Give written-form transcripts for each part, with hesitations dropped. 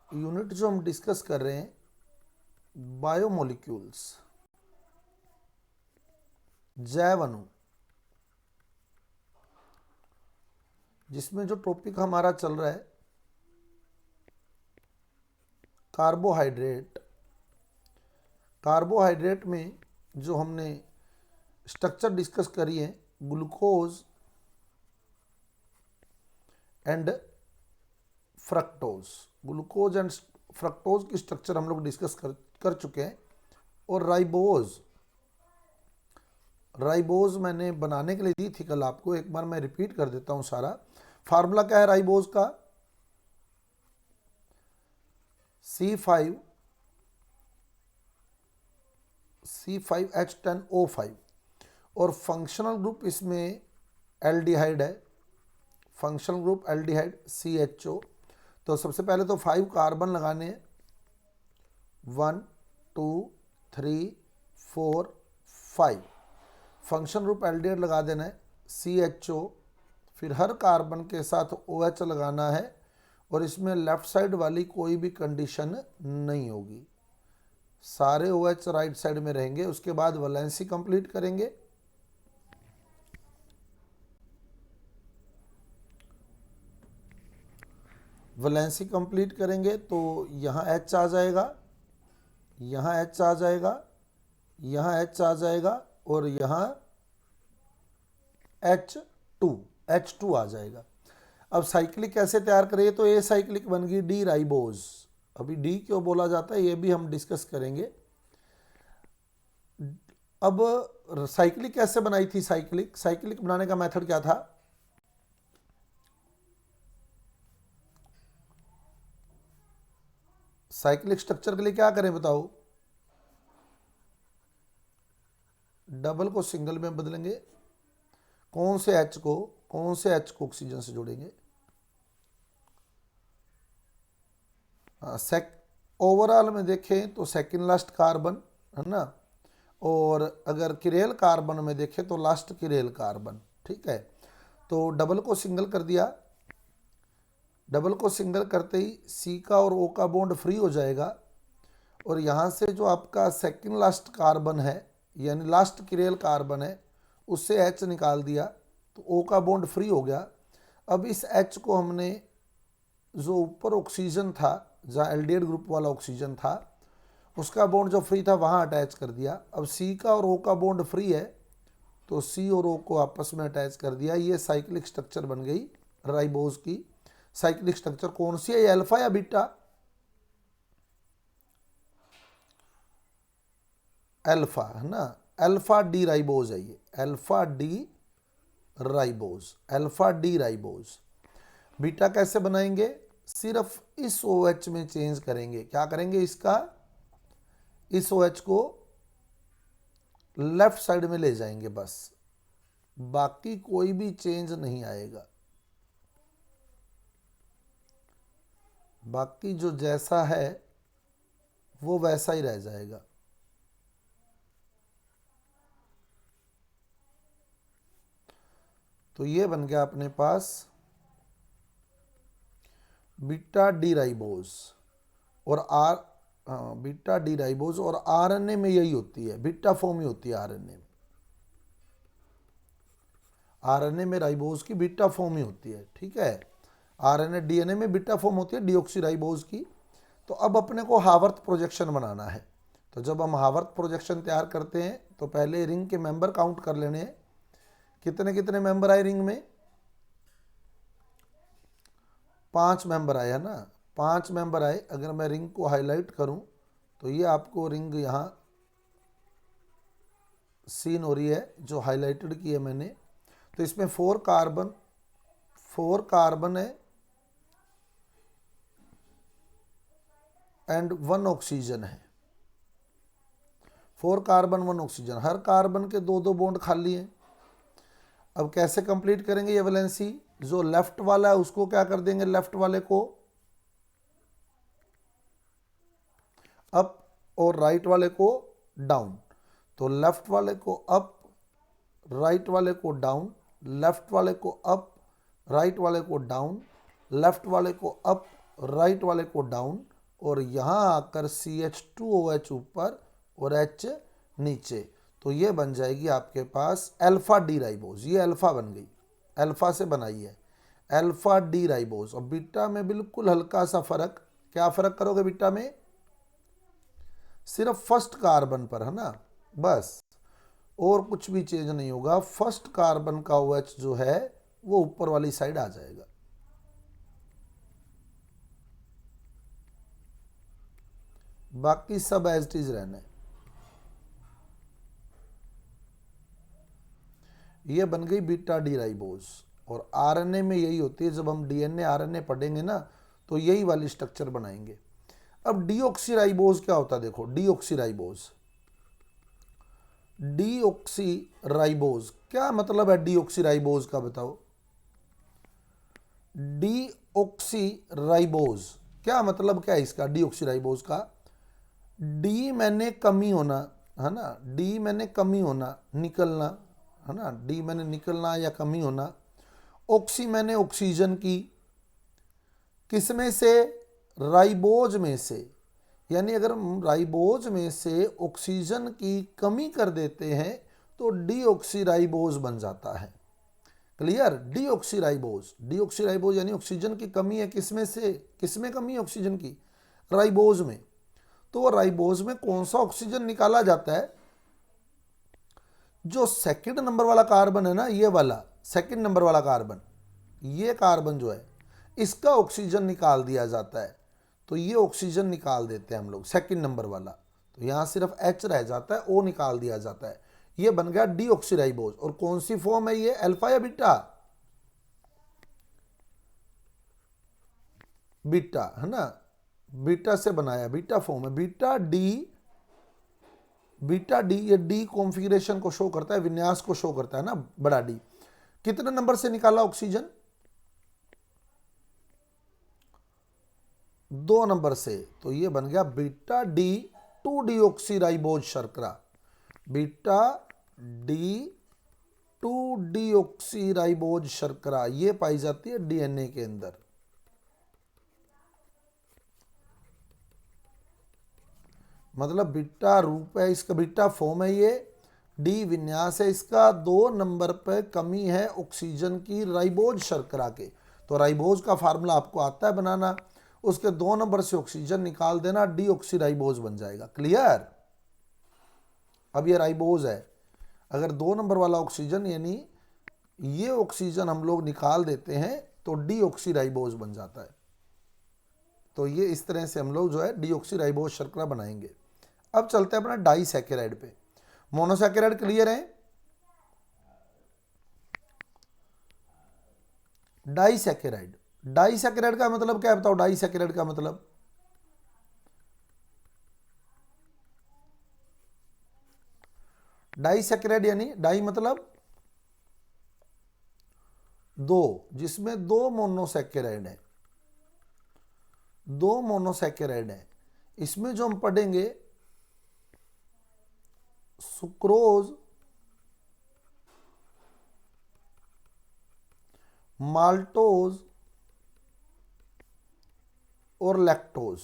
Unit जो हम discuss कर रहे हैं बायोमोलिक्यूल्स, जैव अणु, जिसमें जो टॉपिक हमारा चल रहा है कार्बोहाइड्रेट। कार्बोहाइड्रेट में जो हमने स्ट्रक्चर डिस्कस करी है glucose and fructose, glucose and fructose की स्ट्रक्चर हम लोग डिस्कस कर चुके हैं। और राइबोज मैंने बनाने के लिए दी थी कल आपको, एक बार मैं रिपीट कर देता हूं सारा। फार्मूला क्या है राइबोज का? C5H10O5 और फंक्शनल ग्रुप इसमें एल्डिहाइड है, फंक्शनल ग्रुप एल्डिहाइड CHO। तो सबसे पहले तो 5 कार्बन लगाने हैं, 1 2 3 4 5। फंक्शन ग्रुप एल्डिहाइड लगा देना है CHO, फिर हर कार्बन के साथ OH लगाना है और इसमें लेफ्ट साइड वाली कोई भी कंडीशन नहीं होगी, सारे OH राइट साइड में रहेंगे। उसके बाद वैलेंसी कंप्लीट करेंगे, वैलेंसी कंप्लीट करेंगे तो यहाँ H आ जाएगा, यहाँ H आ जाएगा, यहाँ H आ जाएगा और यहाँ H2 आ जाएगा। अब साइक्लिक कैसे तैयार करें? तो ये साइक्लिक बन गई डी राइबोज। अभी डी क्यों बोला जाता है ये भी हम डिस्कस करेंगे। अब साइक्लिक कैसे बनाई थी? साइक्लिक बनाने का मेथड क्या था? साइक्लिक स्ट्रक्चर के लिए क्या करें बताओ? डबल को सिंगल में बदलेंगे। कौन से H को ऑक्सीजन से जोड़ेंगे? ओवरऑल में देखें तो सेकंड लास्ट कार्बन है ना, और अगर किरेल कार्बन में देखें तो लास्ट किरेल कार्बन। ठीक है, तो डबल को सिंगल कर दिया। डबल को सिंगल करते ही C का और O का बॉन्ड फ्री हो जाएगा और यहाँ से जो आपका सेकंड लास्ट कार्बन है यानी लास्ट किरेल कार्बन है उससे H निकाल दिया तो O का बॉन्ड फ्री हो गया। अब इस H को हमने जो ऊपर ऑक्सीजन था, जहाँ एल्डिहाइड ग्रुप वाला ऑक्सीजन था, उसका बॉन्ड जो फ्री था वहाँ अटैच कर दिया। अब C का और O का बॉन्ड फ्री है तो C और O को आपस में अटैच कर दिया। ये साइक्लिक स्ट्रक्चर बन गई राइबोज की। साइक्लिक स्ट्रक्चर कौन सी है? अल्फा या बीटा? अल्फा है ना, अल्फा डी राइबोज है ये, अल्फा डी राइबोज। बीटा कैसे बनाएंगे? सिर्फ इस OH में चेंज करेंगे। क्या करेंगे? इस OH को लेफ्ट साइड में ले जाएंगे बस, बाकी कोई भी चेंज नहीं आएगा। बाकी जो जैसा है वो वैसा ही रह जाएगा। तो ये बन गया अपने पास बीटा डी राइबोज और बीटा डी राइबोज। और RNA में यही होती है, बीटा फॉर्म ही होती है RNA में राइबोज की बीटा फॉर्म ही होती है। ठीक है, RNA DNA में बीटा फॉर्म होती है डीऑक्सी राइबोज की। तो अब अपने को हावर्थ प्रोजेक्शन बनाना है। तो जब हम हावर्थ प्रोजेक्शन तैयार करते हैं तो पहले रिंग के मेंबर काउंट कर लेने हैं। कितने कितने मेंबर आए रिंग में? 5 मेंबर आए है ना, 5 मेंबर आए। अगर मैं रिंग को हाईलाइट करूं तो ये आपको रिंग यहाँ सीन हो रही है जो हाईलाइटेड की है मैंने। तो इसमें 4 कार्बन है एंड 1 ऑक्सीजन है। 4 कार्बन 1 ऑक्सीजन, हर कार्बन के 2 बॉन्ड खाली हैं। अब कैसे कंप्लीट करेंगे ये वैलेंसी? जो लेफ्ट वाला है उसको क्या कर देंगे? लेफ्ट वाले को अप और राइट वाले को डाउन। तो लेफ्ट वाले को अप, राइट वाले को डाउन, लेफ्ट वाले को अप, राइट वाले को डाउन, लेफ्ट वाले को अप, राइट वाले को डाउन, और यहाँ आकर CH2OH ऊपर और H नीचे, तो ये बन जाएगी आपके पास अल्फा डी राइबोज। ये अल्फा बन गई, अल्फा से बनाई है, अल्फा डी राइबोज। और बीटा में बिल्कुल हल्का सा फर्क, क्या फर्क करोगे बीटा में? सिर्फ फर्स्ट कार्बन पर, है ना, बस, और कुछ भी चेंज नहीं होगा। फर्स्ट कार्बन का OH जो है वो ऊपर वाली साइड आ जाएगा। बाकी सब एज इट इज रहना है। ये बन गई बीटा डी राइबोज। और RNA में यही होती है, जब हम DNA RNA पढ़ेंगे ना तो यही वाली स्ट्रक्चर बनाएंगे। अब डीऑक्सीराइबोज क्या होता है? देखो, डीऑक्सीराइबोज, डीऑक्सीराइबोज क्या मतलब है? डीऑक्सीराइबोज का बताओ। डीऑक्सीराइबोज क्या मतलब, क्या है इसका डीऑक्सीराइबोज का? डी मैंने कमी होना, है ना, डी मैंने कमी होना, निकलना, है ना, डी मैंने निकलना या कमी होना। ऑक्सी मैंने ऑक्सीजन की, किसमें से? राइबोज में से। यानी अगर हम राइबोज में से ऑक्सीजन की कमी कर देते हैं तो डीऑक्सीराइबोज बन जाता है। क्लियर? डीऑक्सीराइबोज, डीऑक्सीराइबोज यानी ऑक्सीजन की कमी है, किसमें से? किसमें कमी है ऑक्सीजन की? राइबोज में। तो राइबोज में कौन सा ऑक्सीजन निकाला जाता है? जो सेकंड नंबर वाला कार्बन है ना, ये वाला सेकंड नंबर वाला कार्बन, ये कार्बन जो है इसका ऑक्सीजन निकाल दिया जाता है। तो ये ऑक्सीजन निकाल देते हैं हम लोग, सेकंड नंबर वाला। तो यहां सिर्फ H रह जाता है, O निकाल दिया जाता है। ये बन गया डीऑक्सीराइबोज। और कौन सी फॉर्म है ये? अल्फा या बीटा? बीटा, है ना, बीटा से बनाया, बीटा फॉर्म है। बीटा डी, बीटा डी, ये डी कॉन्फ़िगरेशन को शो करता है, विन्यास को शो करता है ना, बड़ा डी। कितने नंबर से निकाला ऑक्सीजन? 2 नंबर से। तो ये बन गया बीटा डी 2 डीऑक्सीराइबोज शर्करा। बीटा डी 2 डीऑक्सीराइबोज शर्करा ये पाई जाती है DNA के अंदर। मतलब बीटा रूप है इसका, बीटा फॉर्म है ये, डी विन्यास है इसका, 2 नंबर पर कमी है ऑक्सीजन की राइबोज शर्करा के। तो राइबोज का फार्मूला आपको आता है बनाना, उसके 2 नंबर से ऑक्सीजन निकाल देना, डीऑक्सीराइबोज बन जाएगा। क्लियर? अब ये राइबोज है, अगर 2 नंबर वाला ऑक्सीजन यानी ये ऑक्सीजन हम लोग निकाल देते हैं तो डीऑक्सीराइबोज बन जाता है। तो ये इस तरह से हम लोग जो है डीऑक्सीराइबोज शर्करा बनाएंगे। अब चलते हैं अपना डाइसैकेराइड पे। मोनोसैकेराइड क्लियर है? डाइसैकेराइड, डाइसैकेराइड का मतलब क्या है बताओ? डाइसैकेराइड का मतलब, डाइसैकेराइड यानी डाई मतलब 2, जिसमें 2 मोनोसैकेराइड है, 2 मोनोसैकेराइड है। इसमें जो हम पढ़ेंगे सुक्रोज, माल्टोज और लैक्टोज।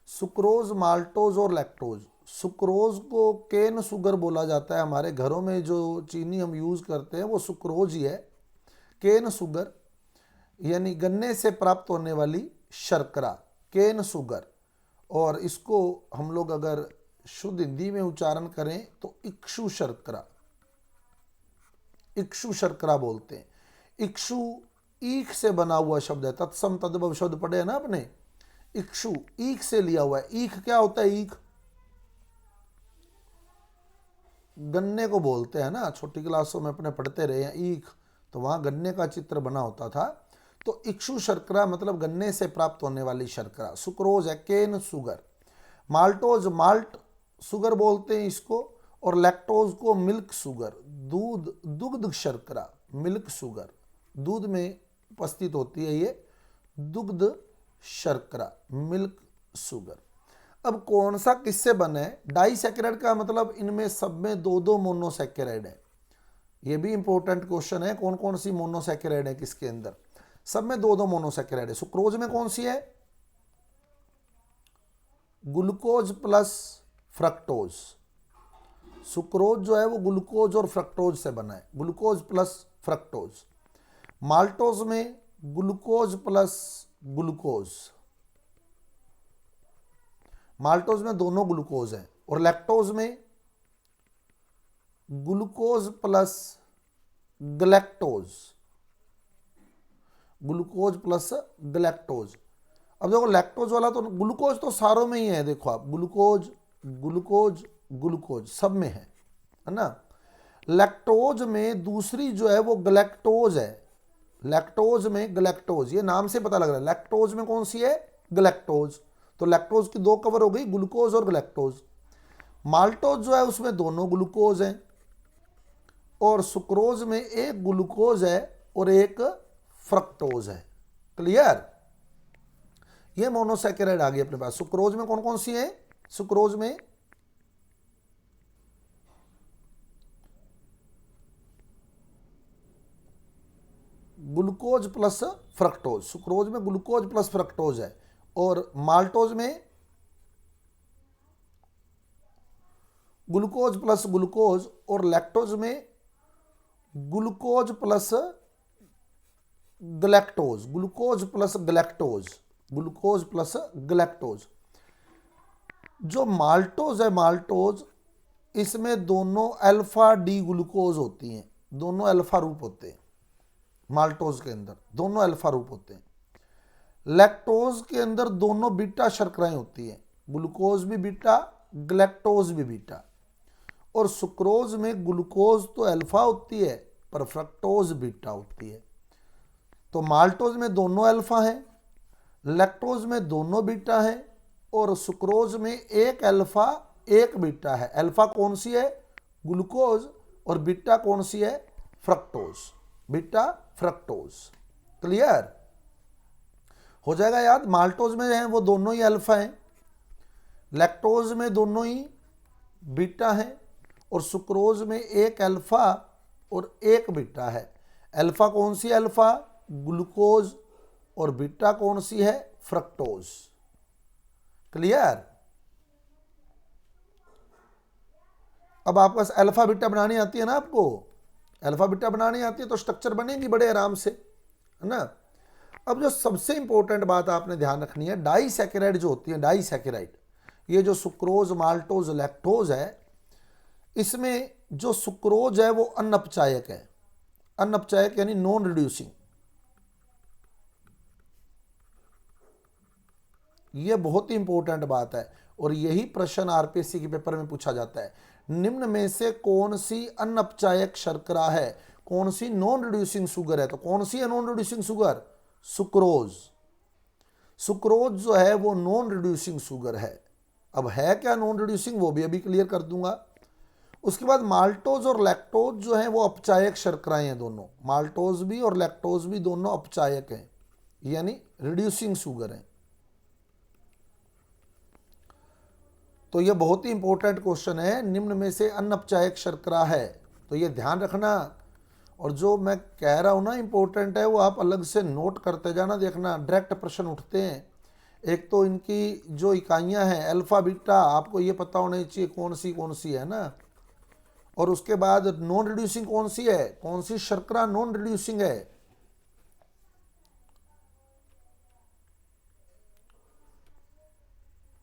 सुक्रोज, माल्टोज और लैक्टोज। सुक्रोज को केन शुगर बोला जाता है। हमारे घरों में जो चीनी हम यूज़ करते हैं वो सुक्रोज ही है। केन शुगर यानी गन्ने से प्राप्त होने वाली शर्करा, केन शुगर। और इसको हम लोग अगर शुद्ध हिंदी में उच्चारण करें तो इक्षु शर्करा, इक्षु शर्करा बोलते हैं। इक्षु ईख से बना हुआ शब्द है, तत्सम तद्भव शब्द पढ़े हैं ना आपने। इक्षु ईख से लिया हुआ है। ईख क्या होता है? ईख गन्ने को बोलते हैं ना, छोटी क्लासों में अपने पढ़ते रहे हैं ईख, तो वहां गन्ने का चित्र बना होता था। तो इक्षु शर्करा मतलब गन्ने से प्राप्त होने वाली शर्करा। सुक्रोज है cane sugar. Maltose, malt sugar बोलते हैं इसको। और लैक्टोज को मिल्क शुगर, दूध, दुग्ध शर्करा, मिल्क शुगर, दूध में उपस्थित होती है ये दुग्ध शर्करा, मिल्क शुगर। अब कौन सा किससे बना है? डाइसैकेराइड का मतलब इनमें सब में 2-2 मोनोसैकेराइड है। ये भी इंपॉर्टेंट क्वेश्चन है, कौन कौन सी मोनोसैकेराइड है किसके अंदर? सब में 2-2 मोनोसैकेराइड है। सुक्रोज में कौन सी है? Glucose plus fructose. सुक्रोज जो है वो ग्लूकोज और फ्रक्टोज से बना है, ग्लूकोज प्लस फ्रक्टोज। माल्टोज में ग्लूकोज प्लस ग्लूकोज, माल्टोज में दोनों ग्लूकोज हैं। और लैक्टोज में glucose plus galactose, glucose plus galactose. अब देखो लैक्टोज वाला तो ग्लूकोज तो सारों में ही है, देखो आप ग्लूकोज ग्लूकोज ग्लूकोज सब में है ना। लैक्टोज में दूसरी जो है वो ग्लैक्टोज है, लैक्टोज में ग्लैक्टोज, ये नाम से पता लग रहा है। लैक्टोज में कौन सी है? ग्लैक्टोज। तो लैक्टोज की दो कवर हो गई, ग्लूकोज और ग्लैक्टोज। माल्टोज जो है उसमें दोनों ग्लूकोज हैं, और सुक्रोज में एक ग्लूकोज है और एक फ्रक्टोज है। क्लियर? ये मोनोसैकेराइड आ गई अपने पास। सुक्रोज में कौन कौन सी है? सुक्रोज में ग्लूकोज प्लस फ्रक्टोज, सुक्रोज में ग्लूकोज प्लस फ्रक्टोज है। और माल्टोज में ग्लूकोज प्लस ग्लूकोज, और लैक्टोज में glucose plus galactose, glucose plus galactose, glucose plus galactose. जो माल्टोज है, माल्टोज, इसमें दोनों अल्फा डी ग्लूकोज होती हैं, दोनों अल्फा रूप होते हैं माल्टोज के अंदर, दोनों अल्फा रूप होते हैं। लैक्टोज के अंदर दोनों बीटा शर्कराएं होती हैं, ग्लूकोज भी बीटा, ग्लैक्टोज भी बीटा। और सुक्रोज में ग्लूकोज तो अल्फा होती है पर फ्रक्टोज बीटा होती है। तो माल्टोज में दोनों अल्फा हैं, लैक्टोज में दोनों बीटा हैं, और सुक्रोज में एक अल्फा एक बीटा है। अल्फा कौन सी है? ग्लूकोज, और बीटा कौन सी है? Fructose, beta fructose. क्लियर हो जाएगा याद? माल्टोज में है वो दोनों ही अल्फा हैं, लैक्टोज में दोनों ही बीटा हैं, और सुक्रोज में एक अल्फा और एक बीटा है। अल्फा कौन सी है? अल्फा ग्लूकोज, और बीटा कौन सी है? फ्रक्टोज। क्लियर? अब आपको अल्फा बीटा बनानी आती है ना, आपको अल्फा बीटा बनानी आती है तो स्ट्रक्चर बनेगी बड़े आराम से, है ना। अब जो सबसे इंपॉर्टेंट बात आपने ध्यान रखनी है, डाइसैकेराइड जो होती है, डाइसैकेराइड, ये जो सुक्रोज, माल्टोज, लैक्टोज है, इसमें जो सुक्रोज है वो अनअपचायक है। अनअपचायक यानी नॉन रिड्यूसिंग। ये बहुत ही इंपॉर्टेंट बात है, और यही प्रश्न आरपीएससी के पेपर में पूछा जाता है। निम्न में से कौन सी अनअपचायक शर्करा है, कौन सी नॉन रिड्यूसिंग शुगर है? तो कौन सी है non reducing sugar? Sucrose. Sucrose जो है वो नॉन रिड्यूसिंग शुगर है। अब है क्या नॉन रिड्यूसिंग, वो भी अभी क्लियर कर दूंगा। उसके बाद माल्टोज और लैक्टोज जो है वो अपचायक शर्कराएं हैं दोनों, माल्टोज भी और लैक्टोज भी दोनों अपचायक हैं, यानी रिड्यूसिंग शुगर हैं। तो ये बहुत ही इंपॉर्टेंट क्वेश्चन है, निम्न में से अनअपचायक शर्करा है, तो ये ध्यान रखना। और जो मैं कह रहा हूँ ना इंपॉर्टेंट है, वो आप अलग से नोट करते जाना, देखना डायरेक्ट प्रश्न उठते हैं। एक तो इनकी जो इकाइयाँ हैं अल्फा बीटा, आपको ये पता होना चाहिए कौन सी है ना। और उसके बाद नॉन रिड्यूसिंग कौन सी है, कौन सी शर्करा नॉन रिड्यूसिंग है?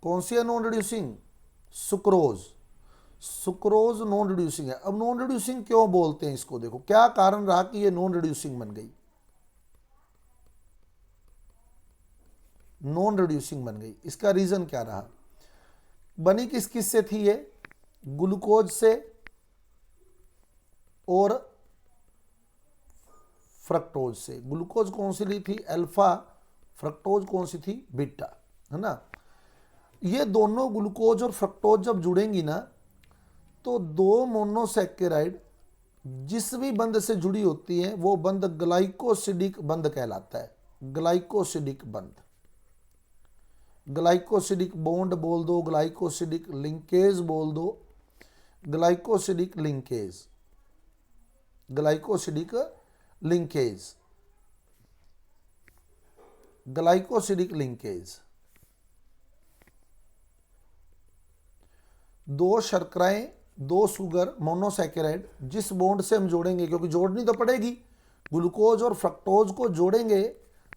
कौन सी है non reducing? Sucrose. Sucrose non reducing है। अब नॉन रिड्यूसिंग क्यों बोलते हैं इसको, देखो क्या कारण रहा कि ये नॉन रिड्यूसिंग बन गई, नॉन रिड्यूसिंग बन गई। इसका रीजन क्या रहा? बनी किस किस से थी ये? ग्लूकोज से और फ्रक्टोज से। ग्लूकोज कौन सी ली थी? अल्फा। फ्रक्टोज कौन सी थी? बीटा, है ना। ये दोनों ग्लूकोज और फ्रक्टोज जब जुड़ेंगी ना, तो दो मोनोसैकेराइड जिस भी बंध से जुड़ी होती है वो बंध ग्लाइकोसिडिक बंध कहलाता है। ग्लाइकोसिडिक बंध, ग्लाइकोसिडिक बॉन्ड बोल दो, ग्लाइकोसिडिक लिंकेज बोल दो, glycosidic linkage, glycosidic linkage, glycosidic linkage. दो शर्कराएं, दो शुगर, मोनोसैकेराइड, जिस बॉन्ड से हम जोड़ेंगे, क्योंकि जोड़नी तो पड़ेगी, ग्लूकोज और फ्रक्टोज को जोड़ेंगे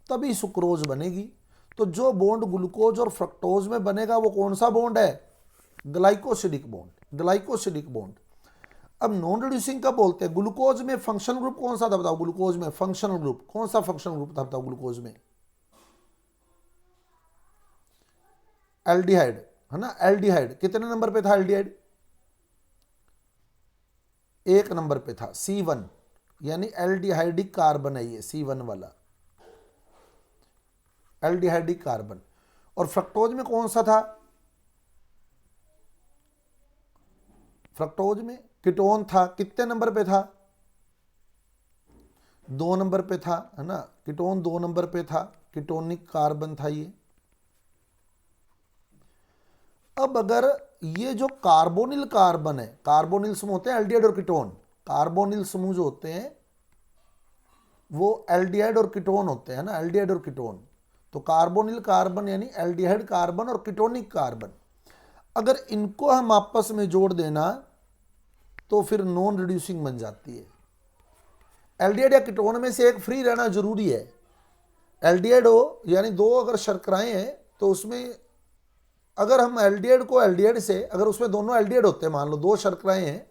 तभी सुक्रोज बनेगी। तो जो बॉन्ड ग्लूकोज और फ्रक्टोज में बनेगा वो कौन सा बॉन्ड है? Glycosidic bond, glycosidic bond. अब नॉन रिड्यूसिंग कब बोलते हैं? ग्लूकोज में फंक्शनल ग्रुप कौन सा था बताओ? ग्लूकोज में फंक्शनल ग्रुप कौन सा फंक्शनल ग्रुप था बताओ? ग्लूकोज में एल्डिहाइड, है ना। एल्डिहाइड कितने नंबर पे था? एल्डिहाइड 1 नंबर पे था, C1, यानी एल्डिहाइडिक कार्बन है ये, C1 वाला एल्डिहाइडिक कार्बन। और फ्रक्टोज में कौन सा था? फ्रक्टोज में कीटोन था, कितने नंबर पे था? 2 नंबर पे था, है ना। कीटोन 2 नंबर पे था, कीटोनिक कार्बन था ये। अब अगर ये जो कार्बोनिल कार्बन है, कार्बोनिल समूह होते हैं एल्डिहाइड और कीटोन, कार्बोनिल समूह जो होते हैं वो एल्डिहाइड और कीटोन होते हैं ना, एल्डिहाइड और कीटोन। तो कार्बोनिल कार्बन यानी एल्डिहाइड कार्बन और कीटोनिक कार्बन, अगर इनको हम आपस में जोड़ देना तो फिर नॉन रिड्यूसिंग बन जाती है। एल्डिहाइड या कीटोन में से एक फ्री रहना जरूरी है। एल्डिहाइड हो यानी दो अगर शर्कराएं हैं तो उसमें अगर हम एल्डिहाइड को एल्डिहाइड से, अगर उसमें दोनों एल्डिहाइड होते हैं, मान लो 2 शर्कराएं हैं,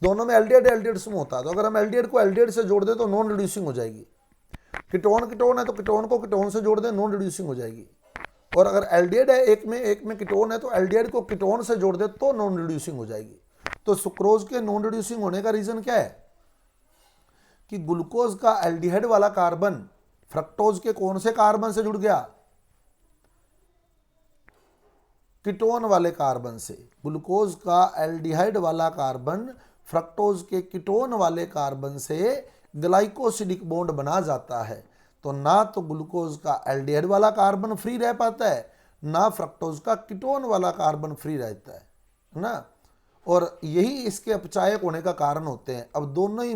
दोनों में एल्डिहाइड एल्डिहाइड समूह होता है, तो अगर हम एल्डिहाइड को एल्डिहाइड से जोड़ दें तो नॉन रिड्यूसिंग हो जाएगी। कीटोन कीटोन है तो कीटोन को कीटोन से जोड़ दें, नॉन रिड्यूसिंग हो जाएगी। और अगर एल्डिहाइड है एक में कीटोन है तो एल्डिहाइड को कीटोन से जोड़ दे तो नॉन रिड्यूसिंग हो जाएगी। तो सुक्रोज के नॉन रिड्यूसिंग होने का रीजन क्या है? कि ग्लूकोज का एल्डिहाइड वाला कार्बन फ्रक्टोज के कौन से कार्बन से जुड़ गया? कीटोन वाले कार्बन से। ग्लूकोज का एल्डिहाइड वाला कार्बन फ्रक्टोज के कीटोन वाले कार्बन से ग्लाइकोसिडिक बॉन्ड बना जाता है। तो ना तो ग्लूकोज का एल्डिहाइड वाला कार्बन फ्री रह पाता है, ना फ्रक्टोज का कीटोन वाला कार्बन फ्री रहता है ना। और यही इसके अपचायक होने का कारण होते हैं। अब दोनों ही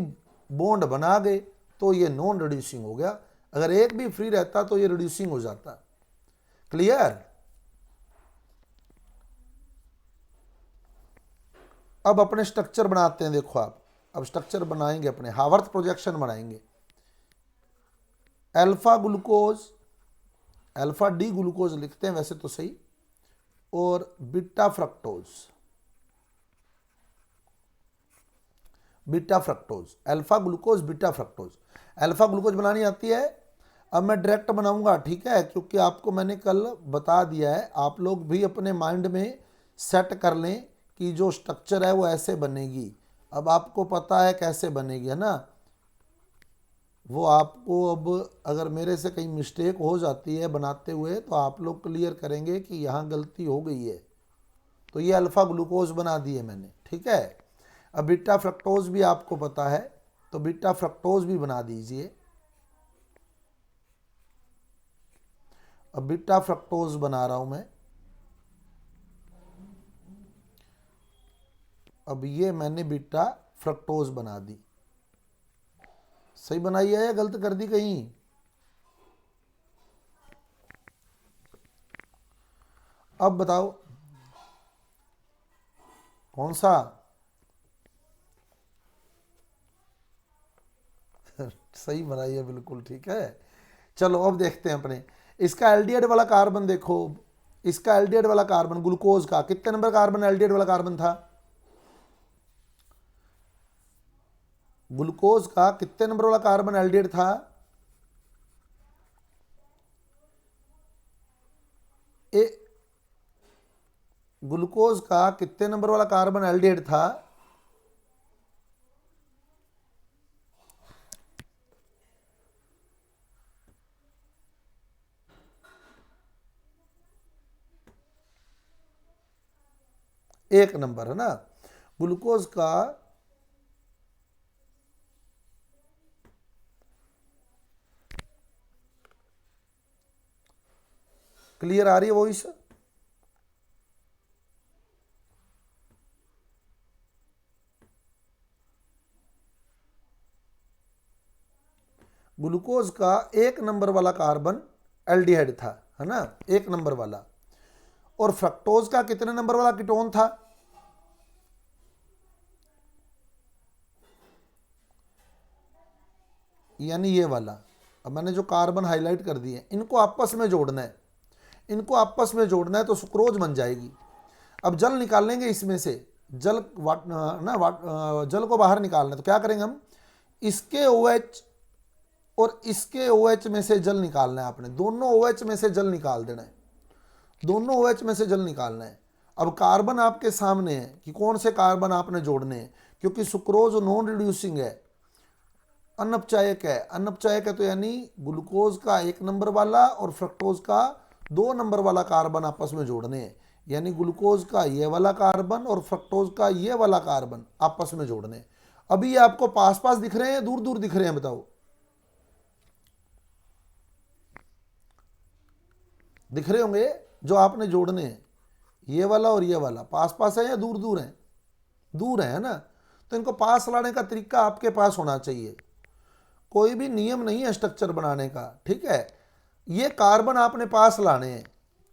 बॉन्ड बना गए तो ये नॉन रिड्यूसिंग हो गया, अगर एक भी फ्री रहता तो ये रिड्यूसिंग हो जाता। क्लियर? अब अपने स्ट्रक्चर बनाते हैं, देखो आप अब स्ट्रक्चर बनाएंगे, अपने हावर्थ प्रोजेक्शन बनाएंगे। Alpha glucose, alpha D glucose लिखते हैं वैसे तो सही, और beta fructose, beta fructose, alpha glucose beta fructose. Alpha glucose बनानी आती है, अब मैं डायरेक्ट बनाऊंगा, ठीक है, क्योंकि आपको मैंने कल बता दिया है। आप लोग भी अपने माइंड में सेट कर लें कि जो स्ट्रक्चर है वो ऐसे बनेगी। अब आपको पता है कैसे बनेगी, है ना। वो आपको अब अगर मेरे से कहीं मिस्टेक हो जाती है बनाते हुए तो आप लोग क्लियर करेंगे कि यहाँ गलती हो गई है। तो ये अल्फा ग्लूकोज बना दिए मैंने, ठीक है। अब बीटा फ्रक्टोज भी आपको पता है, तो बीटा फ्रक्टोज भी बना दीजिए। अब बीटा फ्रक्टोज बना रहा हूं मैं। अब ये मैंने बीटा फ्रक्टोज बना दी। सही बनाई है या गलत कर दी कहीं? अब बताओ कौन सा? सही बनाई है, बिल्कुल ठीक है। चलो अब देखते हैं अपने इसका एल्डिहाइड वाला कार्बन। देखो इसका एल्डिहाइड वाला कार्बन ग्लूकोज का कितने नंबर कार्बन एल्डिहाइड वाला कार्बन था? ग्लूकोज का कितने नंबर वाला कार्बन एल्डिहाइड था? ग्लूकोज का कितने नंबर वाला कार्बन एल्डिहाइड था? एक नंबर, है ना। ग्लूकोज का क्लियर आ रही है वॉइस? ग्लूकोज का 1 नंबर वाला कार्बन एल्डिहाइड था, है ना, 1 नंबर वाला। और फ्रक्टोज का कितने नंबर वाला कीटोन था? यानी ये वाला। अब मैंने जो कार्बन हाईलाइट कर दिए इनको आपस में जोड़ना है, इनको आपस में जोड़ना है तो सुक्रोज बन जाएगी। अब जल निकालेंगे इसमें से, जल जल को बाहर निकालना है तो क्या करेंगे हम, इसके OH और इसके OH में से जल निकालना है आपने, दोनों OH में से जल निकाल देना है, दोनों OH में से जल निकालना है। अब कार्बन आपके सामने है कि कौन से कार्बन आपने जोड़ने हैं, क्योंकि सुक्रोज नॉन रिड्यूसिंग है, अनपचायक है। अनपचायक है तो यानी ग्लूकोज का 1 नंबर वाला और फ्रक्टोज का 2 नंबर वाला कार्बन आपस में जोड़ने हैं, यानी ग्लूकोज का ये वाला कार्बन और फ्रक्टोज का ये वाला कार्बन आपस में जोड़ने हैं। अभी ये आपको पास पास दिख रहे हैं, दूर दूर दिख रहे हैं, बताओ। दिख रहे होंगे जो आपने जोड़ने हैं, ये वाला और ये वाला पास पास है या दूर दूर है, दूर है ना। तो इनको पास लाने का तरीका आपके पास होना चाहिए, कोई भी नियम नहीं है स्ट्रक्चर बनाने का, ठीक है। ये कार्बन आपने पास लाने हैं,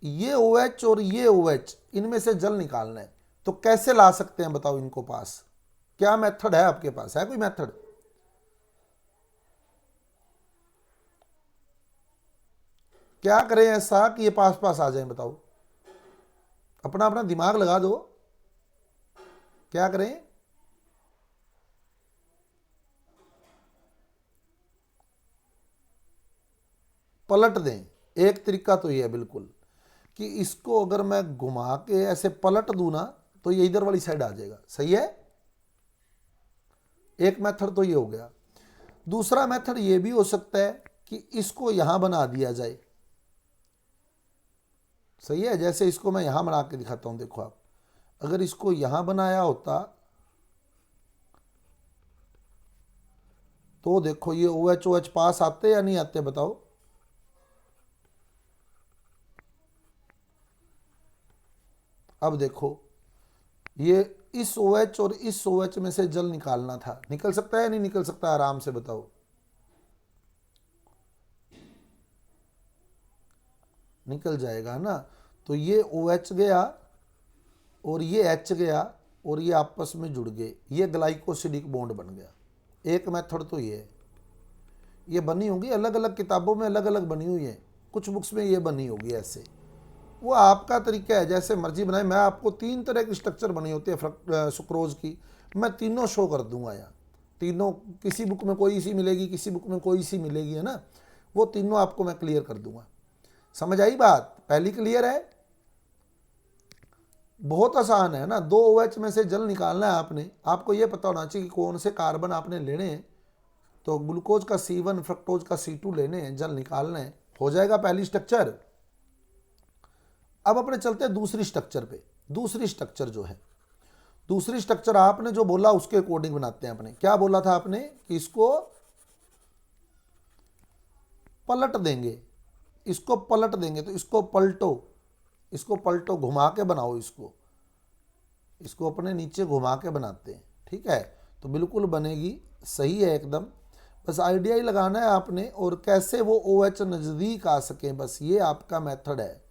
ये OH और ये OH, इनमें से जल निकालना है। तो कैसे ला सकते हैं बताओ इनको पास, क्या मेथड है आपके पास, है कोई मेथड? क्या करें ऐसा कि ये पास पास आ जाए, बताओ, अपना अपना दिमाग लगा दो, क्या करें? पलट दें। एक तरीका तो ये है बिल्कुल कि इसको अगर मैं घुमा के ऐसे पलट दूं ना तो ये इधर वाली साइड आ जाएगा, सही है। एक मेथड तो ये हो गया। दूसरा मेथड ये भी हो सकता है कि इसको यहां बना दिया जाए, सही है। जैसे इसको मैं यहां बना के दिखाता हूं, देखो आप, अगर इसको यहां बनाया होता तो देखो ये OH पास आते या नहीं आते, बताओ। अब देखो ये इस OH और इस OH में से जल निकालना था, निकल सकता है या नहीं निकल सकता, आराम से बताओ। निकल जाएगा ना। तो ये OH गया और ये H गया और ये आपस में जुड़ गए, ये ग्लाइकोसिडिक बॉन्ड बन गया। एक मेथड तो ये है, ये बनी होगी अलग अलग किताबों में, अलग अलग बनी हुई है, कुछ बुक्स में ये बनी होगी ऐसे, वो आपका तरीका है, जैसे मर्जी बनाए। मैं आपको 3 तरह की स्ट्रक्चर बनी होती है सुक्रोज की, मैं तीनों शो कर दूंगा यहाँ, तीनों, किसी बुक में कोई सी मिलेगी, किसी बुक में कोई सी मिलेगी, है ना, वो तीनों आपको मैं क्लियर कर दूंगा। समझ आई बात, पहली क्लियर है, बहुत आसान है ना। 2 OH में से जल निकालना है आपने, आपको ये पता होना चाहिए कि कौन से कार्बन आपने लेने हैं। तो ग्लूकोज का C1, फ्रक्टोज का C2 लेने हैं, जल निकालना है, हो जाएगा पहली स्ट्रक्चर। अब अपने चलते हैं दूसरी स्ट्रक्चर पे। दूसरी स्ट्रक्चर जो है, दूसरी स्ट्रक्चर आपने जो बोला उसके अकॉर्डिंग बनाते हैं अपने। क्या बोला था आपने कि इसको पलट देंगे, इसको पलट देंगे, तो इसको पलटो, इसको पलटो, घुमा के बनाओ, इसको अपने नीचे घुमा के बनाते हैं, ठीक है। तो बिल्कुल बनेगी, सही है एकदम। बस आइडिया ही लगाना है आपने, और कैसे वो OH नज़दीक आ सके, बस ये आपका मेथड है।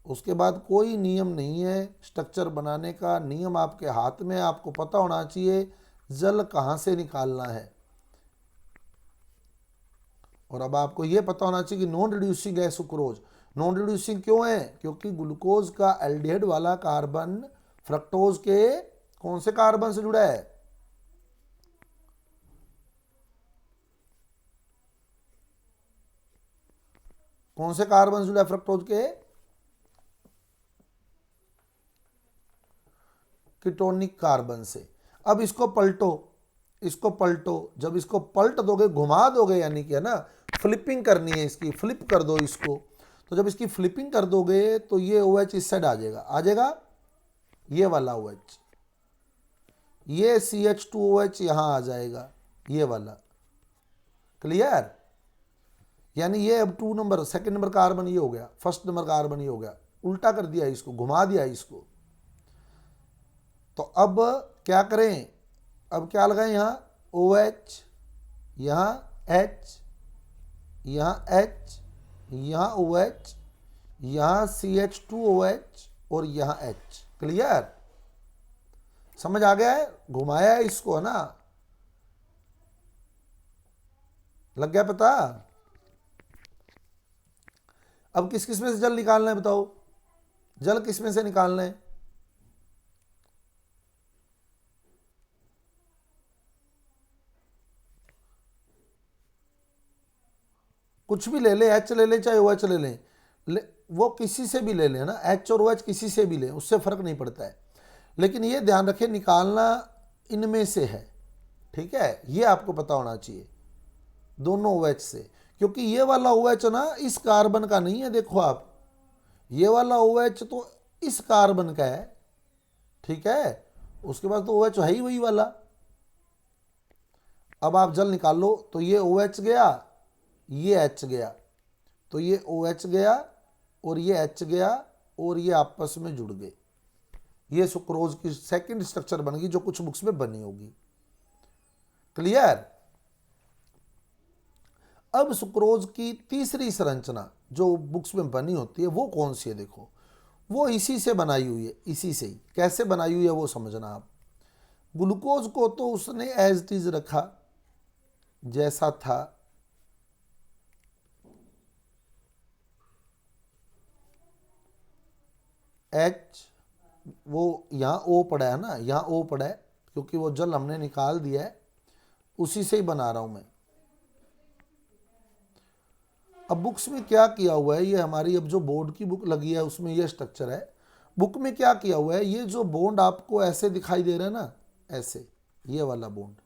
उसके बाद कोई नियम नहीं है स्ट्रक्चर बनाने का, नियम आपके हाथ में, आपको पता होना चाहिए जल कहाँ से निकालना है। और अब आपको ये पता होना चाहिए कि नॉन रिड्यूसिंग है सुक्रोज। नॉन रिड्यूसिंग क्यों है? क्योंकि ग्लूकोज का एल्डिहाइड वाला कार्बन फ्रक्टोज के कौन से कार्बन से जुड़ा है? कौन से कार्बन से जुड़ा है फ्रक्टोज के? कीटोनिक कार्बन से। अब इसको पलटो, इसको पलटो, जब इसको पलट दोगे, घुमा दोगे, यानी कि है ना, फ्लिपिंग करनी है इसकी, फ्लिप कर दो इसको। तो जब इसकी फ्लिपिंग कर दोगे तो ये OH इस साइड आ जाएगा, आ जाएगा ये वाला OH, ये CH2OH यहां आ जाएगा, ये वाला। क्लियर? यानी ये अब 2 नंबर, सेकंड नंबर कार्बन ये हो गया, फर्स्ट नंबर कार्बन ये हो गया, उल्टा कर दिया इसको, घुमा दिया इसको। तो अब क्या करें, अब क्या लगाएं, यहाँ OH, यहाँ H, यहाँ H, यहाँ OH, यहाँ CH2OH और यहाँ H। क्लियर? समझ आ गया है? घुमाया है इसको, है ना। लग गया पता? अब किस किस में से जल निकालना है बताओ, जल किस में से निकालना है? कुछ भी ले ले, एच ले ले चाहे ओ एच ले, वो किसी से भी ले ले ना, एच और ओ एच किसी से भी ले, उससे फर्क नहीं पड़ता है। लेकिन ये ध्यान रखें निकालना इनमें से है, ठीक है, ये आपको पता होना चाहिए, दोनों ओ एच से। क्योंकि ये वाला ओ एच ना इस कार्बन का नहीं है, देखो आप, ये वाला ओ एच तो इस कार्बन का है, ठीक है, उसके बाद तो ओ एच है ही वही वाला। अब आप जल निकाल लो, तो ये ओ एच गया, ये एच गया, तो ये ओ एच गया और ये एच गया और ये आपस में जुड़ गए, ये सुक्रोज की सेकंड स्ट्रक्चर बन गई जो कुछ बुक्स में बनी होगी। क्लियर? अब सुक्रोज की तीसरी संरचना जो बुक्स में बनी होती है वो कौन सी है? देखो, वो इसी से बनाई हुई है, इसी से ही। कैसे बनाई हुई है वो समझना आप। ग्लूकोज को तो उसने एज इट इज रखा, जैसा था, एच, वो यहाँ ओ पड़ा है ना, यहाँ ओ पड़ा है, क्योंकि वो जल हमने निकाल दिया है, उसी से ही बना रहा हूं मैं। अब बुक्स में क्या किया हुआ है, ये हमारी अब जो बोर्ड की बुक लगी है उसमें ये स्ट्रक्चर है। बुक में क्या किया हुआ है, ये जो बॉन्ड आपको ऐसे दिखाई दे रहा है ना, ऐसे, ये वाला बॉन्ड,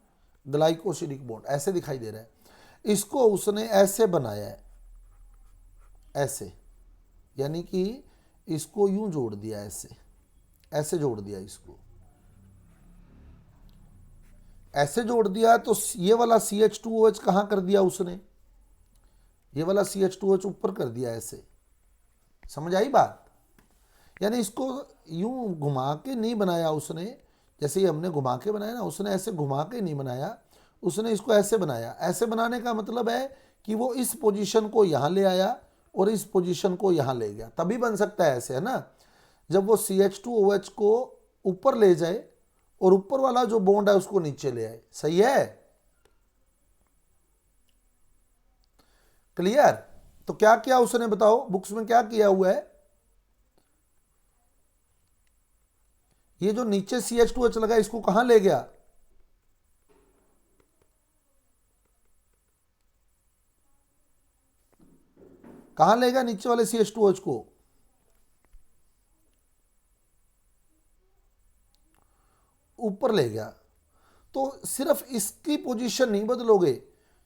ग्लाइकोसिडिक बॉन्ड ऐसे दिखाई दे रहा है, इसको उसने ऐसे बनाया है, ऐसे, यानी कि इसको यूं जोड़ दिया, ऐसे ऐसे जोड़ दिया, इसको ऐसे जोड़ दिया। तो ये वाला CH2OH कहाँ कर दिया उसने, ये वाला CH2OH ऊपर कर दिया, ऐसे। समझ आई बात? यानी इसको यूं घुमा के नहीं बनाया उसने, जैसे ये हमने घुमा के बनाया ना, उसने ऐसे घुमा के नहीं बनाया, उसने इसको ऐसे बनाया। ऐसे बनाने का मतलब है कि वो इस पोजीशन को यहाँ ले आया और इस पोजीशन को यहाँ ले गया, तभी बन सकता है ऐसे, है ना। जब वो CH2OH को ऊपर ले जाए और ऊपर वाला जो बॉन्ड है उसको नीचे ले आए। सही है? क्लियर? तो क्या किया उसने बताओ, बुक्स में क्या किया हुआ है, ये जो नीचे CH2H लगा इसको कहां ले गया, कहां ले गया नीचे वाले CH2H को, ऊपर ले गया। तो सिर्फ इसकी पोजीशन नहीं बदलोगे,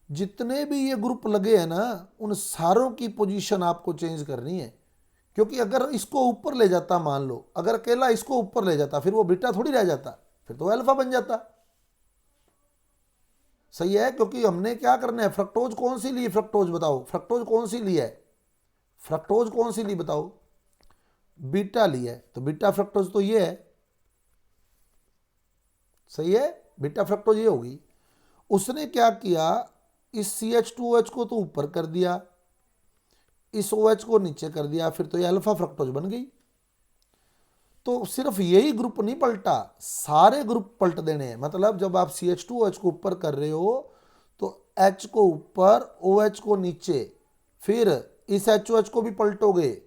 जितने भी ये ग्रुप लगे हैं ना उन सारों की पोजीशन आपको चेंज करनी है। क्योंकि अगर इसको ऊपर ले जाता, मान लो अगर अकेला इसको ऊपर ले जाता, फिर वो बीटा थोड़ी रह जाता, फिर तो अल्फा बन जाता। सही है? क्योंकि हमने क्या करना है, फ्रक्टोज कौन सी ली, फ्रक्टोज बताओ, फ्रक्टोज कौन सी ली है, फ्रक्टोज कौन सी ली बताओ, बीटा ली है, तो बीटा फ्रक्टोज तो ये है। सही है? बीटा फ्रक्टोज ये होगी। उसने क्या किया, इस CH2OH को तो ऊपर कर दिया, इस OH को नीचे कर दिया, फिर तो ये अल्फा फ्रक्टोज बन गई। तो सिर्फ यही ग्रुप नहीं पलटा, सारे ग्रुप पलट देने हैं। मतलब जब आप CH2OH को ऊपर कर रहे हो तो H को ऊपर, OH को नीचे, फिर इस HOH को भी पलटोगे,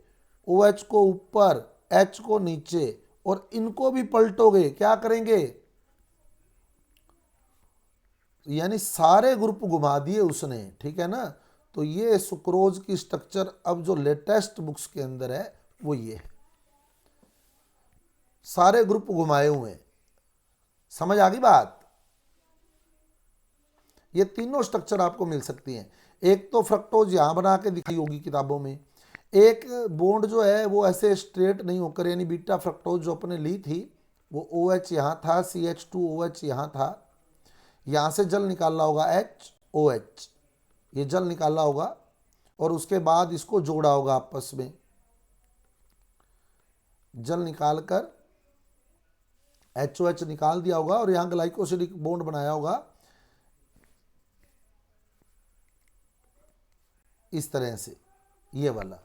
OH को ऊपर, H को नीचे, और इनको भी पलटोगे। क्या करेंगे, यानी सारे ग्रुप घुमा दिए उसने, ठीक है ना। तो ये सुक्रोज की स्ट्रक्चर अब जो लेटेस्ट बुक्स के अंदर है वो ये है, सारे ग्रुप घुमाए हुए हैं। समझ आ गई बात? ये तीनों स्ट्रक्चर आपको मिल सकती हैं। एक तो फ्रक्टोज यहां बना के दिखाई होगी किताबों में, एक बॉन्ड जो है वो ऐसे स्ट्रेट नहीं होकर, यानी बीटा फ्रक्टोज जो अपने ली थी वो OH यहां था, CH2OH यहां था, यहां से जल निकालना होगा HOH, ये जल निकालना होगा और उसके बाद इसको जोड़ा होगा आपस में, जल निकालकर HOH निकाल दिया होगा और यहां ग्लाइकोसिडिक बॉन्ड बनाया होगा इस तरह से, ये वाला।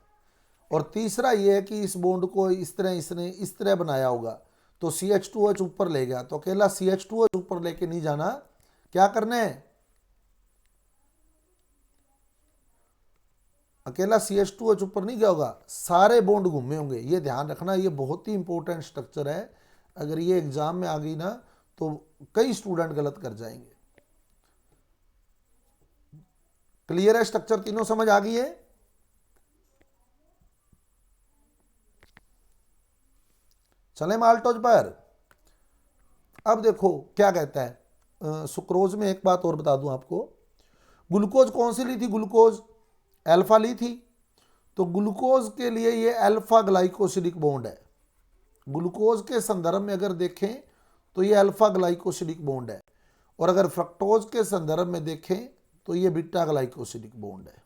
और तीसरा ये है कि इस बॉन्ड को इस तरह इसने इस तरह बनाया होगा, तो CH2OH ऊपर ले गया, तो अकेला CH2OH ऊपर लेके नहीं जाना, क्या करना है, अकेला CH2H ऊपर नहीं गया होगा, सारे बॉन्ड घूमे होंगे। ये ध्यान रखना, ये बहुत ही इंपॉर्टेंट स्ट्रक्चर है। अगर ये एग्जाम में आ गई ना तो कई स्टूडेंट गलत कर जाएंगे। क्लियर है? स्ट्रक्चर तीनों समझ आ गई है? चले माल्टोज पर। अब देखो क्या कहता है सुक्रोज में। एक बात और बता दूं आपको, ग्लूकोज कौन सी ली थी? ग्लूकोज अल्फा ली थी। तो ग्लूकोज के लिए ये अल्फा ग्लाइकोसिडिक बॉन्ड है। ग्लूकोज के संदर्भ में अगर देखें तो ये अल्फा ग्लाइकोसिडिक बॉन्ड है, और अगर फ्रक्टोज के संदर्भ में देखें तो ये बीटा ग्लाइकोसिडिक बॉन्ड है।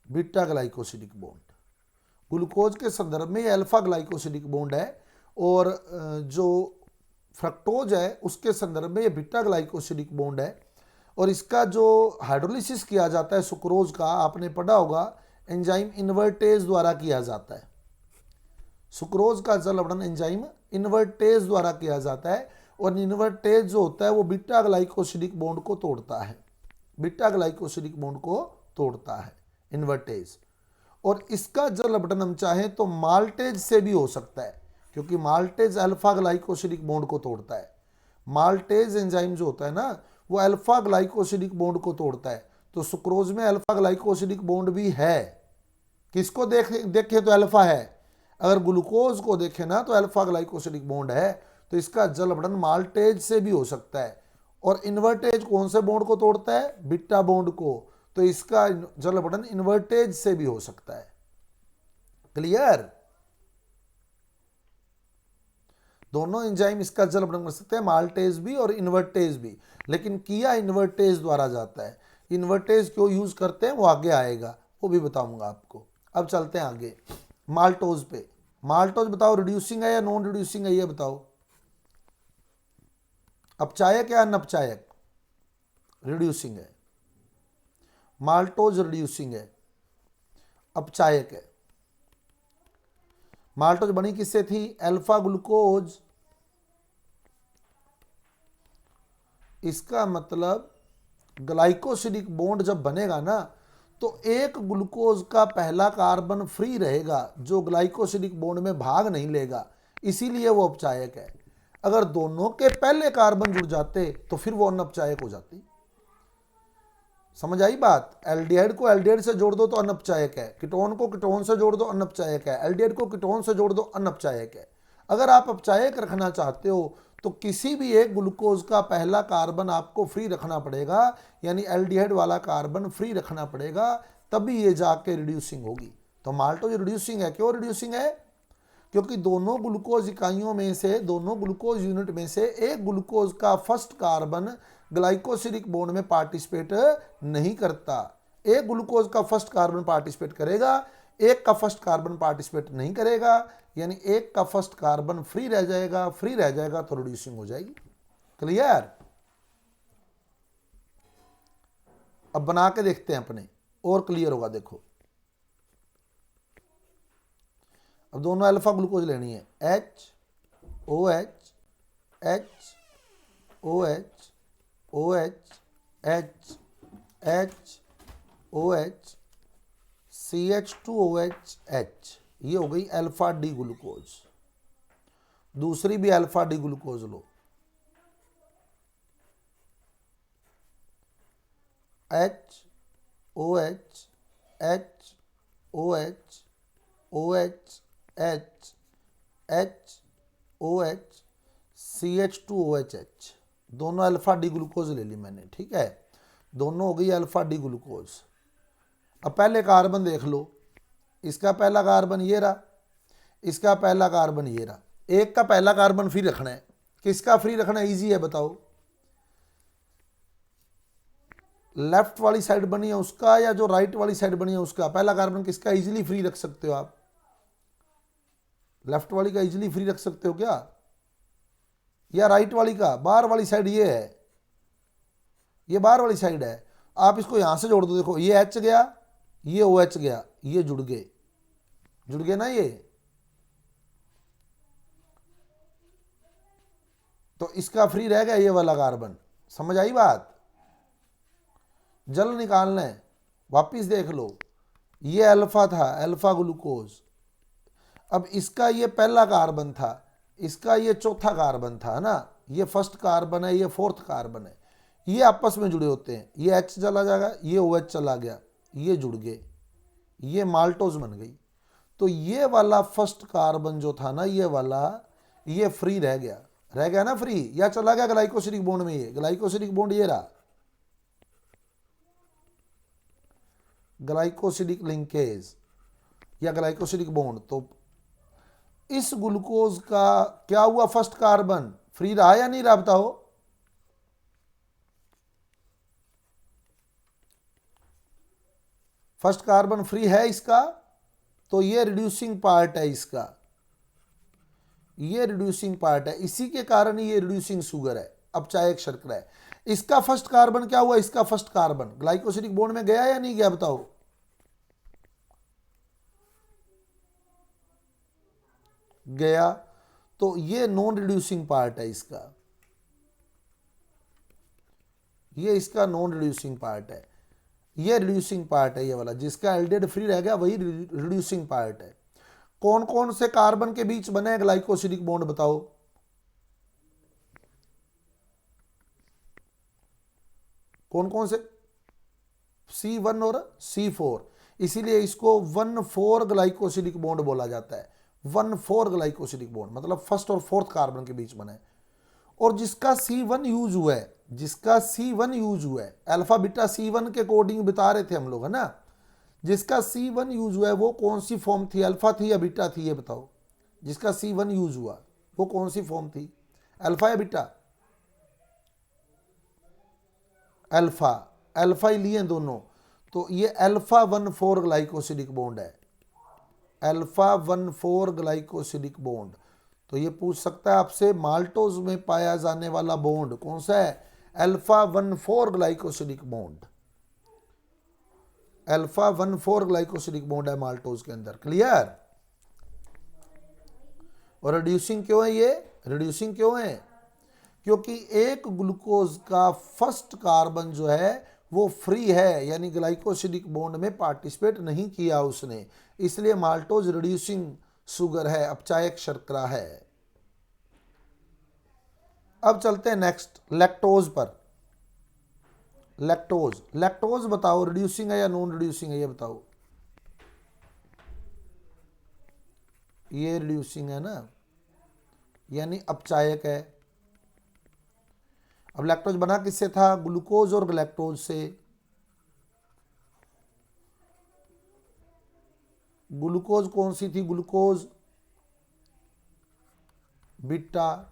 बीटा ग्लाइकोसिडिक बॉन्ड ग्लूकोज के संदर्भ में ये अल्फा ग्लाइकोसिडिक बॉन्ड है, और जो फ्रक्टोज है उसके संदर्भ में ये बीटा ग्लाइकोसिडिक बॉन्ड है। और इसका जो हाइड्रोलिसिस किया जाता है सुक्रोज का, आपने पढ़ा होगा, एंजाइम इन्वर्टेज द्वारा किया जाता है। सुक्रोज का जल अपघटन एंजाइम इन्वर्टेज द्वारा किया जाता है, और इन्वर्टेज जो होता है वो बीटा ग्लाइकोसिडिक बॉन्ड को तोड़ता है। बीटा ग्लाइकोसिडिक बॉन्ड को तोड़ता है इन्वर्टेज। और इसका जल अपघटन हम चाहें तो माल्टेज से भी हो सकता है, क्योंकि माल्टेज अल्फा ग्लाइकोसिडिक बॉन्ड को तोड़ता है। माल्टेज एंजाइम जो होता है ना वो अल्फा ग्लाइकोसिडिक बॉन्ड को तोड़ता है। तो सुक्रोज में अल्फा ग्लाइकोसिडिक बॉन्ड भी है। किसको देखे तो अल्फा है, अगर ग्लूकोज को देखे ना तो अल्फा ग्लाइकोसिडिक बॉन्ड है। तो इसका जल अपघटन माल्टेज से भी हो सकता है। और इन्वर्टेज कौन से बॉन्ड को तोड़ता है? बीटा बॉन्ड को। तो इसका जल अपघटन इन्वर्टेज से भी हो सकता है। क्लियर? दोनों एंजाइम इसका जल अपघटन कर सकते हैं, माल्टेज भी और इन्वर्टेज भी। लेकिन किया इन्वर्टेज द्वारा जाता है। इन्वर्टेज क्यों यूज करते हैं वो आगे आएगा, वो भी बताऊंगा आपको। अब चलते हैं आगे माल्टोज पे। माल्टोज बताओ रिड्यूसिंग है या नॉन रिड्यूसिंग है, ये बताओ। अपचायक या अनपचायक? रिड्यूसिंग है। माल्टोज रिड्यूसिंग है, अपचायक है। माल्टोज बनी किससे थी? Alpha glucose. इसका मतलब ग्लाइकोसिडिक बॉन्ड जब बनेगा ना तो एक ग्लूकोज का पहला कार्बन फ्री रहेगा जो ग्लाइकोसिडिक बॉन्ड में भाग नहीं लेगा, इसीलिए वो अपचायक है। अगर दोनों के पहले कार्बन जुड़ जाते तो फिर वो अनपचायक हो जाती। समझ आई बात? एल्डिहाइड को एल्डिहाइड से जोड़ दो तो अनपचायक है, कीटोन को कीटोन से जोड़ दो अनपचायक है, एल्डिहाइड को कीटोन से जोड़ दो अनपचायक है। अगर आप अपचायक रखना चाहते हो तो किसी भी एक ग्लूकोज का पहला कार्बन आपको फ्री रखना पड़ेगा, यानी एल्डिहाइड वाला कार्बन फ्री रखना पड़ेगा, तभी ये जाके रिड्यूसिंग होगी। तो माल्टोज रिड्यूसिंग है। क्यों रिड्यूसिंग है? क्योंकि दोनों ग्लूकोज इकाइयों में से, दोनों ग्लूकोज यूनिट में से एक ग्लूकोज का फर्स्ट कार्बन ग्लाइकोसिडिक बॉन्ड में पार्टिसिपेट नहीं करता। एक ग्लूकोज का फर्स्ट कार्बन पार्टिसिपेट करेगा, एक का फर्स्ट कार्बन पार्टिसिपेट नहीं करेगा, यानी एक का फर्स्ट कार्बन फ्री रह जाएगा। फ्री रह जाएगा तो रिड्यूसिंग हो जाएगी। क्लियर? अब बना के देखते हैं अपने, और क्लियर होगा। देखो अब दोनों अल्फा ग्लूकोज लेनी है। HOH HOH OH H HOH CH2OH H, ये हो गई अल्फा डी ग्लूकोज। दूसरी भी अल्फा डी ग्लूकोज लो, HOH HOH OH H HOH CH2OH, दोनों अल्फा डी ग्लूकोज ले ली मैंने। ठीक है, दोनों हो गई अल्फा डी ग्लूकोज। अब पहले कार्बन देख लो, इसका पहला कार्बन ये रहा, इसका पहला कार्बन ये रहा। एक का पहला कार्बन फ्री रखना है। किसका फ्री रखना इजी है बताओ? लेफ्ट वाली साइड बनी है उसका या जो राइट वाली साइड बनी है उसका? पहला कार्बन किसका इजीली फ्री रख सकते हो आप? लेफ्ट वाली का इजीली फ्री रख सकते हो क्या, या राइट वाली का? बाहर वाली साइड ये है, ये बाहर वाली साइड है। आप इसको यहां से जोड़ दो, देखो ये H गया, ये OH गया, ये जुड़ गए ना ये। तो इसका फ्री रह गया ये वाला कार्बन। समझ आई बात? जल निकालना है, वापिस देख लो, ये अल्फा था, अल्फा ग्लूकोज। अब इसका ये पहला कार्बन था, इसका ये चौथा कार्बन था, है ना, ये फर्स्ट कार्बन है, ये फोर्थ कार्बन है, ये आपस में जुड़े होते हैं, ये H चला जाएगा, ये OH चला गया, ये जुड़ गए, ये माल्टोज बन गई। तो ये वाला फर्स्ट कार्बन जो था ना, ये वाला, ये फ्री रह गया, रह गया ना फ्री, या चला गया ग्लाइकोसिलिक बॉन्ड में, ये ग्लाइकोसिलिक बॉन्ड ये रहा, ग्लाइकोसिलिक लिंकेज या ग्लाइकोसिलिक बॉन्ड। तो इस ग्लूकोज का क्या हुआ, फर्स्ट कार्बन फ्री रहा या नहीं रहा, बताओ। फर्स्ट कार्बन फ्री है इसका, तो ये रिड्यूसिंग पार्ट है इसका, ये रिड्यूसिंग पार्ट है, इसी के कारण ये रिड्यूसिंग शुगर है, अपचायक शर्करा है। इसका फर्स्ट कार्बन क्या हुआ, इसका फर्स्ट कार्बन ग्लाइकोसिलिक बॉन्ड में गया या नहीं गया, बताओ। गया, तो ये नॉन रिड्यूसिंग पार्ट है इसका, ये इसका नॉन रिड्यूसिंग पार्ट है, ये रिड्यूसिंग पार्ट है, ये वाला जिसका एल्डिहाइड फ्री रह गया वही रिड्यूसिंग पार्ट है। कौन कौन से कार्बन के बीच बने हैं ग्लाइकोसिलिक बॉन्ड, बताओ। कौन कौन से, C1 और C4, इसीलिए इसको 1,4 ग्लाइकोसिलिक बॉन्ड बोला जाता है। 1,4 ग्लाइकोसिलिक बॉन्ड मतलब फर्स्ट और फोर्थ कार्बन के बीच बने। और जिसका C1 यूज हुआ है, जिसका C1 यूज हुआ है, अल्फा बीटा C1 के कोडिंग बता रहे थे हम लोग, है ना, जिसका C1 यूज हुआ है वो कौन सी फॉर्म थी, अल्फा थी या बीटा थी, ये बताओ। जिसका C1 यूज हुआ वो कौन सी फॉर्म थी, अल्फा या बीटा। अल्फा, अल्फा ही लिए दोनों, तो ये अल्फा 1,4 ग्लाइकोसिलिक बॉन्ड है, अल्फा 1,4 ग्लाइकोसिलिक बॉन्ड। तो ये पूछ सकता है आपसे, माल्टोज में पाया जाने वाला बॉन्ड कौन सा है, अल्फा 1,4 ग्लाइकोसिलिक बॉन्ड, अल्फा 1,4 ग्लाइकोसिलिक बॉन्ड है माल्टोज के अंदर। क्लियर। और रिड्यूसिंग क्यों है ये, रिड्यूसिंग क्यों है, क्योंकि एक ग्लूकोज का फर्स्ट कार्बन जो है वो फ्री है, यानी ग्लाइकोसिलिक बॉन्ड में पार्टिसिपेट नहीं किया उसने, इसलिए माल्टोज रिड्यूसिंग शुगर है, अपचायक शर्करा है। अब चलते हैं नेक्स्ट लैक्टोज पर। लैक्टोज, लैक्टोज बताओ रिड्यूसिंग है या नॉन रिड्यूसिंग है, ये बताओ। ये रिड्यूसिंग है ना, यानी अपचायक है। अब लैक्टोज बना किससे था, ग्लूकोज और ग्लैक्टोज से। ग्लूकोज कौन सी थी, ग्लूकोज बीटा,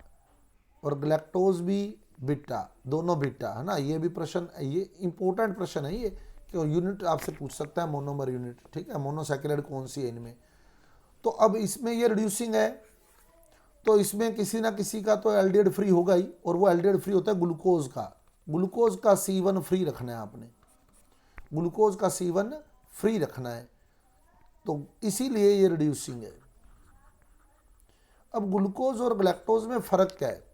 और ग्लैक्टोज भी बीटा, दोनों बीटा, है ना। ये भी प्रश्न, ये इंपॉर्टेंट प्रश्न है ये, कि यूनिट आपसे पूछ सकता है, मोनोमर यूनिट, ठीक है, मोनोसैकेराइड कौन सी है इनमें। तो अब इसमें ये रिड्यूसिंग है, तो इसमें किसी ना किसी का तो एल्डिहाइड फ्री होगा ही, और वो एल्डिहाइड फ्री होता है ग्लूकोज का। ग्लूकोज का C1 फ्री रखना है आपने, ग्लूकोज का C1 फ्री रखना है, तो इसीलिए ये रिड्यूसिंग है। अब ग्लूकोज और ग्लैक्टोज में फ़र्क क्या है,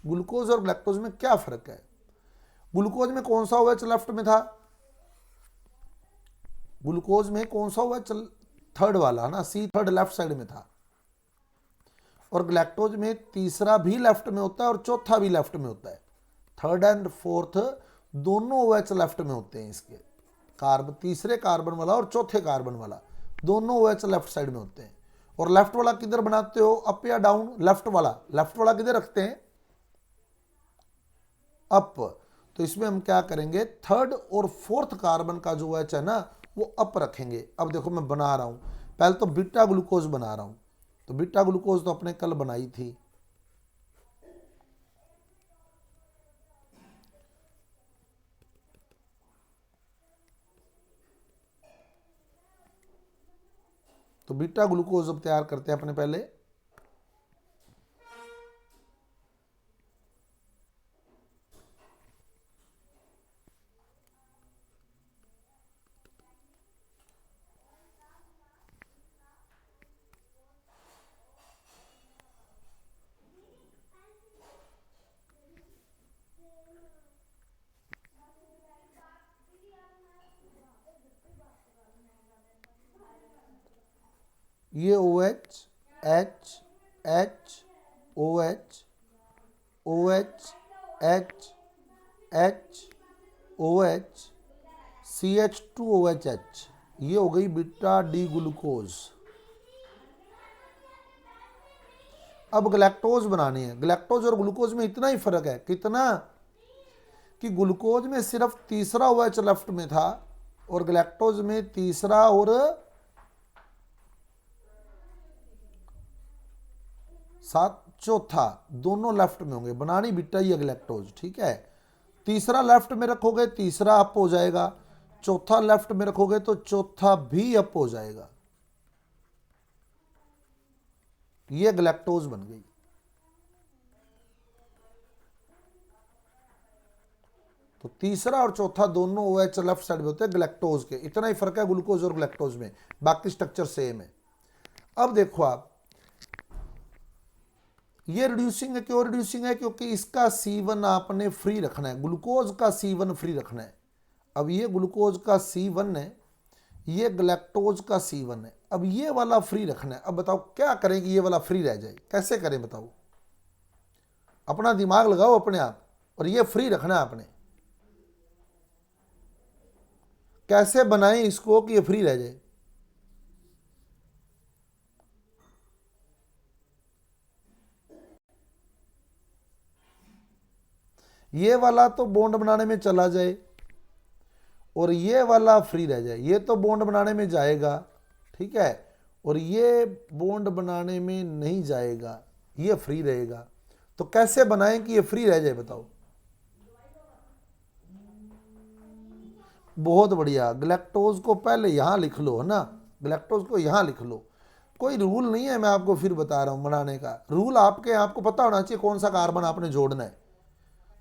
ग्लूकोज और ग्लैक्टोज में क्या फ़र्क है। ग्लूकोज में कौन सा OH लेफ्ट में था, ग्लूकोज में कौन सा OH थर्ड वाला, है ना, C थर्ड लेफ्ट साइड में था। और ग्लैक्टोज में तीसरा भी लेफ्ट में होता है और चौथा भी लेफ्ट में होता है, थर्ड एंड फोर्थ दोनों OH लेफ्ट में होते हैं इसके, कार्बन तीसरे कार्बन वाला और चौथे कार्बन वाला दोनों OH लेफ्ट साइड में होते हैं। और लेफ्ट वाला किधर बनाते हो, अप या डाउन, लेफ्ट वाला किधर रखते हैं, अप। तो इसमें हम क्या करेंगे, थर्ड और फोर्थ कार्बन का जो OH है ना वो अप रखेंगे। अब देखो मैं बना रहा हूं, पहले तो बीटा ग्लूकोज बना रहा हूं, तो बीटा ग्लूकोज तो अपने कल बनाई थी, तो बीटा ग्लूकोज अब तैयार करते हैं अपने पहले। ये O H H H O H O H H H O H CH2OH, ये हो गई बीटा डी ग्लूकोज। अब ग्लैक्टोज बनानी है। ग्लैक्टोज और ग्लूकोज में इतना ही फर्क है, कितना कि ग्लूकोज में सिर्फ तीसरा OH लेफ्ट में था और ग्लैक्टोज में तीसरा और सात चौथा दोनों लेफ्ट में होंगे। बनानी बिट्टा ही है ग्लैक्टोज, ठीक है। तीसरा लेफ्ट में रखोगे तीसरा अप हो जाएगा, चौथा लेफ्ट में रखोगे तो चौथा भी अप हो जाएगा। ये ग्लैक्टोज बन गई। तो तीसरा और चौथा दोनों OH लेफ्ट साइड में होते हैं ग्लैक्टोज के। इतना ही फर्क है ग्लूकोज और ग्लैक्टोज में, बाकी स्ट्रक्चर सेम है। अब देखो आप, ये रिड्यूसिंग है। क्यों रिड्यूसिंग है? क्योंकि इसका C1 आपने फ्री रखना है, ग्लूकोज का C1 फ्री रखना है। अब ये ग्लूकोज का C1 है, ये ग्लैक्टोज का C1 है। अब ये वाला फ्री रखना है। अब बताओ क्या करें कि ये वाला फ्री रह जाए? कैसे करें बताओ? अपना दिमाग लगाओ अपने आप, और ये फ्री रखना है आपने। कैसे बनाएं इसको कि ये फ्री रह जाए? ये वाला तो बॉन्ड बनाने में चला जाए और ये वाला फ्री रह जाए। ये तो बॉन्ड बनाने में जाएगा, ठीक है, और ये बॉन्ड बनाने में नहीं जाएगा, ये फ्री रहेगा। तो कैसे बनाएं कि ये फ्री रह जाए बताओ? बहुत बढ़िया। ग्लैक्टोज को पहले यहां लिख लो, है ना, ग्लैक्टोज को यहां लिख लो। कोई रूल नहीं है, मैं आपको फिर बता रहा हूं बनाने का रूल। आपको पता होना चाहिए कौन सा कार्बन आपने जोड़ना है।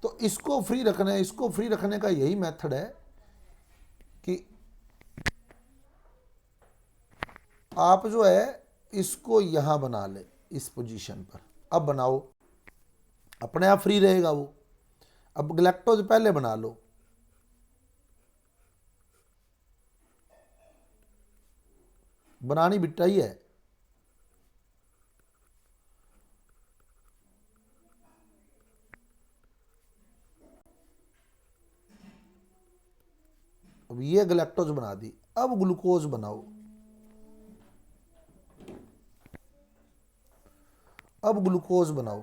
तो इसको फ्री रखना है। इसको फ्री रखने का यही मेथड है कि आप जो है इसको यहां बना ले, इस पोजीशन पर। अब बनाओ, अपने आप फ्री रहेगा वो। अब ग्लैक्टोज पहले बना लो। बनानी बिट्टा ही है। अब ये ग्लैक्टोज बना दी। अब ग्लूकोज बनाओ। अब ग्लूकोज बनाओ।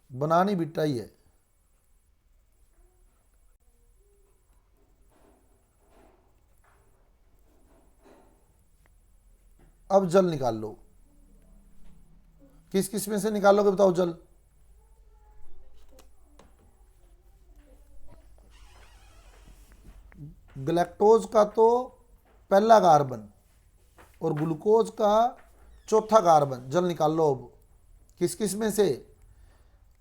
बनानी बिट्टा ही है। अब जल निकाल लो। किस किस में से निकालोगे बताओ जल? ग्लैक्टोज का तो पहला कार्बन और ग्लूकोज का चौथा कार्बन। जल निकाल लो। अब किस किस में से?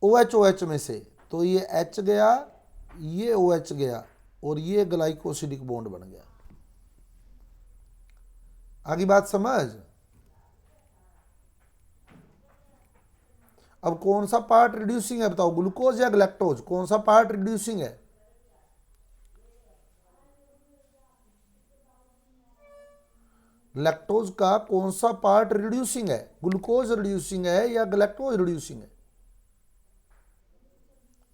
OH में से। तो ये H गया, ये OH गया और ये ग्लाइकोसिडिक बॉन्ड बन गया। आगे बात समझ? अब कौन सा पार्ट रिड्यूसिंग है बताओ, ग्लूकोज या ग्लैक्टोज? कौन सा पार्ट रिड्यूसिंग है? लैक्टोज का कौन सा पार्ट रिड्यूसिंग है? ग्लूकोज रिड्यूसिंग है या ग्लैक्टोज रिड्यूसिंग है?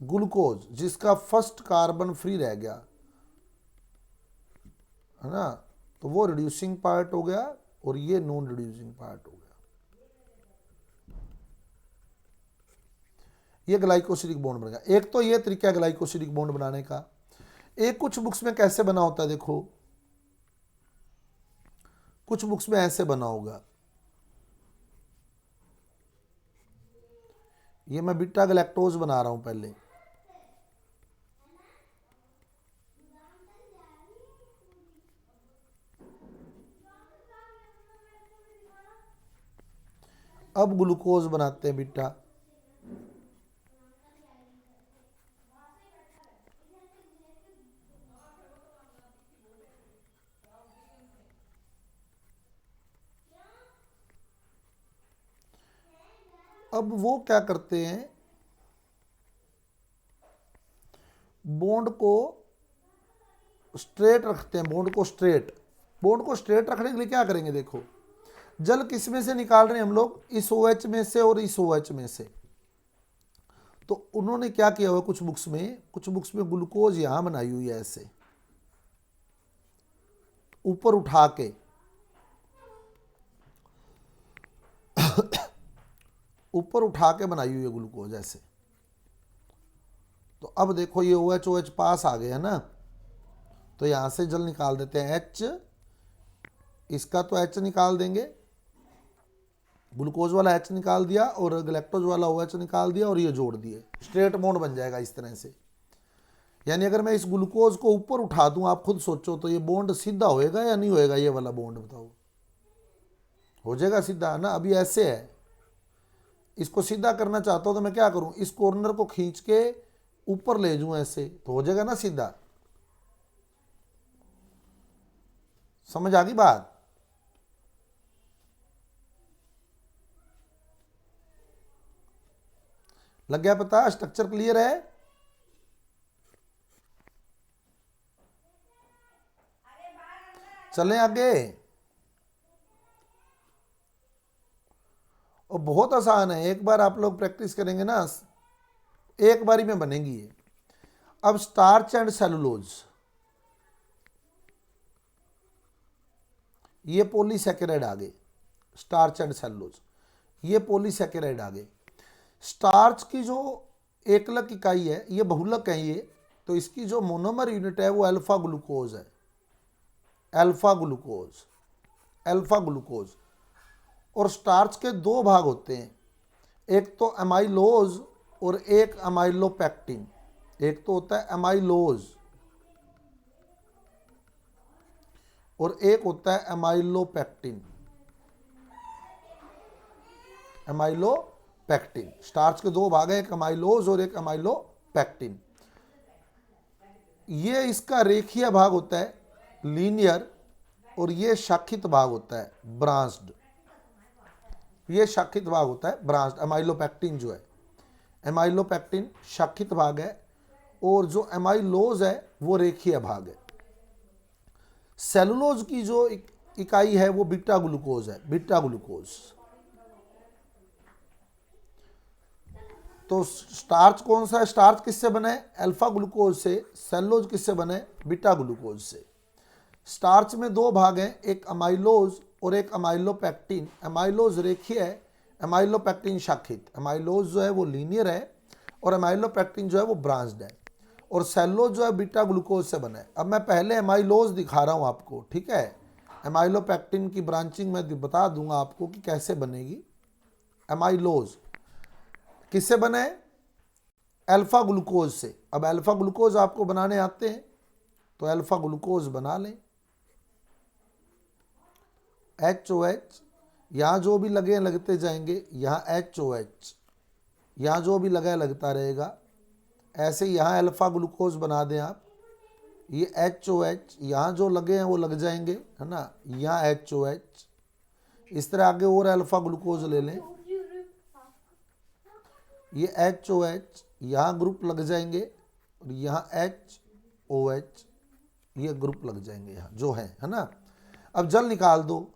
ग्लूकोज, जिसका फर्स्ट कार्बन फ्री रह गया, है ना, तो वो रिड्यूसिंग पार्ट हो गया और ये नॉन रिड्यूसिंग पार्ट हो गया। ये ग्लाइकोसिडिक बॉन्ड बन गया। एक तो ये तरीका है ग्लाइकोसिडिक बॉन्ड बनाने का। एक कुछ बुक्स में कैसे बना होता है देखो, कुछ बुक्स में ऐसे बना होगा। ये मैं बीटा ग्लैक्टोज बना रहा हूं पहले। अब ग्लूकोज बनाते हैं बीटा। अब वो क्या करते हैं, बॉन्ड को स्ट्रेट रखते हैं बॉन्ड को स्ट्रेट। बॉन्ड को स्ट्रेट रखने के लिए क्या करेंगे, देखो जल किस में से निकाल रहे हैं हम लोग, इस OH में से और इस OH में से। तो उन्होंने क्या किया हुआ कुछ बुक्स में ग्लूकोज यहां बनाई हुई है ऐसे ऊपर उठा के, ऊपर उठा के बनाई हुई है ग्लूकोज ऐसे। तो अब देखो ये OH पास आ गया ना, तो यहां से जल निकाल देते हैं H, इसका तो H निकाल देंगे, ग्लूकोज वाला H निकाल दिया और गैलेक्टोज वाला OH निकाल दिया और ये जोड़ दिए, स्ट्रेट बॉन्ड बन जाएगा इस तरह से। यानी अगर मैं इस ग्लूकोज को ऊपर उठा दूं, आप खुद सोचो तो ये बॉन्ड सीधा होएगा या नहीं होएगा, ये वाला बॉन्ड बताओ, हो जाएगा सीधा ना। अभी ऐसे है, इसको सीधा करना चाहता हूं तो मैं क्या करूं, इस कॉर्नर को खींच के ऊपर ले जाऊं ऐसे, तो हो जाएगा ना सीधा। समझ आ गई बात? लग गया पता? स्ट्रक्चर क्लियर है? चलें आगे। और बहुत आसान है, एक बार आप लोग प्रैक्टिस करेंगे ना, एक बारी में बनेगी ये। अब स्टार्च एंड सेलुलोज, ये पॉलीसैकेराइड आ गए, स्टार्च एंड सेलुलोज, ये पॉलीसैकेराइड आ गए। स्टार्च की जो एकलक इकाई है, ये बहुलक है ये, तो इसकी जो मोनोमर यूनिट है वो अल्फा ग्लूकोज है, अल्फा ग्लूकोज, अल्फा ग्लूकोज। और स्टार्च के दो भाग होते हैं, एक तो अमाइलोज और एक अमाइलोपेक्टिन। एक तो होता है अमाइलोज और एक होता है अमाइलोपेक्टिन, अमाइलोपेक्टिन। स्टार्च के दो भाग हैं, एक अमाइलोज और एक अमाइलोपेक्टिन। ये इसका रेखीय भाग होता है लीनियर, और ये शाखित भाग होता है ब्रांच्ड। ये शाखित भाग होता है ब्रांच्ड। अमाइलोपेक्टिन जो है, एमाइलोपेक्टिन शाखित भाग है, और जो एमाइलोज है वो रेखीय भाग है। सेलुलोज की जो इकाई है वो बीटा ग्लूकोज है, बीटा ग्लूकोज। तो स्टार्च कौन सा है, स्टार्च किससे बना है, अल्फा ग्लूकोज से। सेलुलोज किससे बना है, बीटा ग्लूकोज से। स्टार्च में दो भाग हैं, एक अमाइलोज और एक अमाइलोपेक्टिन। अमाइलोज रेखीय है, अमाइलोपेक्टिन शाखित। अमाइलोज जो है वो लीनियर है और अमाइलोपेक्टिन जो है वो ब्रांच्ड है। और सेलुलोज जो है बीटा ग्लूकोज से बना है। अब मैं पहले अमाइलोज दिखा रहा हूं आपको, ठीक है। अमाइलोपेक्टिन की ब्रांचिंग मैं बता दूंगा आपको कि कैसे बनेगी। अमाइलोज किससे बना है, अल्फा ग्लूकोज से। अब अल्फा ग्लूकोज आपको बनाने आते हैं तो अल्फा ग्लूकोज बना लें। HOH, यहाँ जो भी लगे लगते जाएंगे, यहाँ HOH, यहाँ जो भी लगा लगता रहेगा। ऐसे यहाँ अल्फा ग्लूकोज बना दें आप, ये HOH, यहाँ जो लगे हैं वो लग जाएंगे, है ना। यहाँ HOH, इस तरह आगे और अल्फा ग्लूकोज ले लें, ये HOH, यहाँ ग्रुप लग जाएंगे, और यहाँ HOH, ये ग्रुप लग जाएंगे यहाँ जो है ना। अब जल निकाल दो,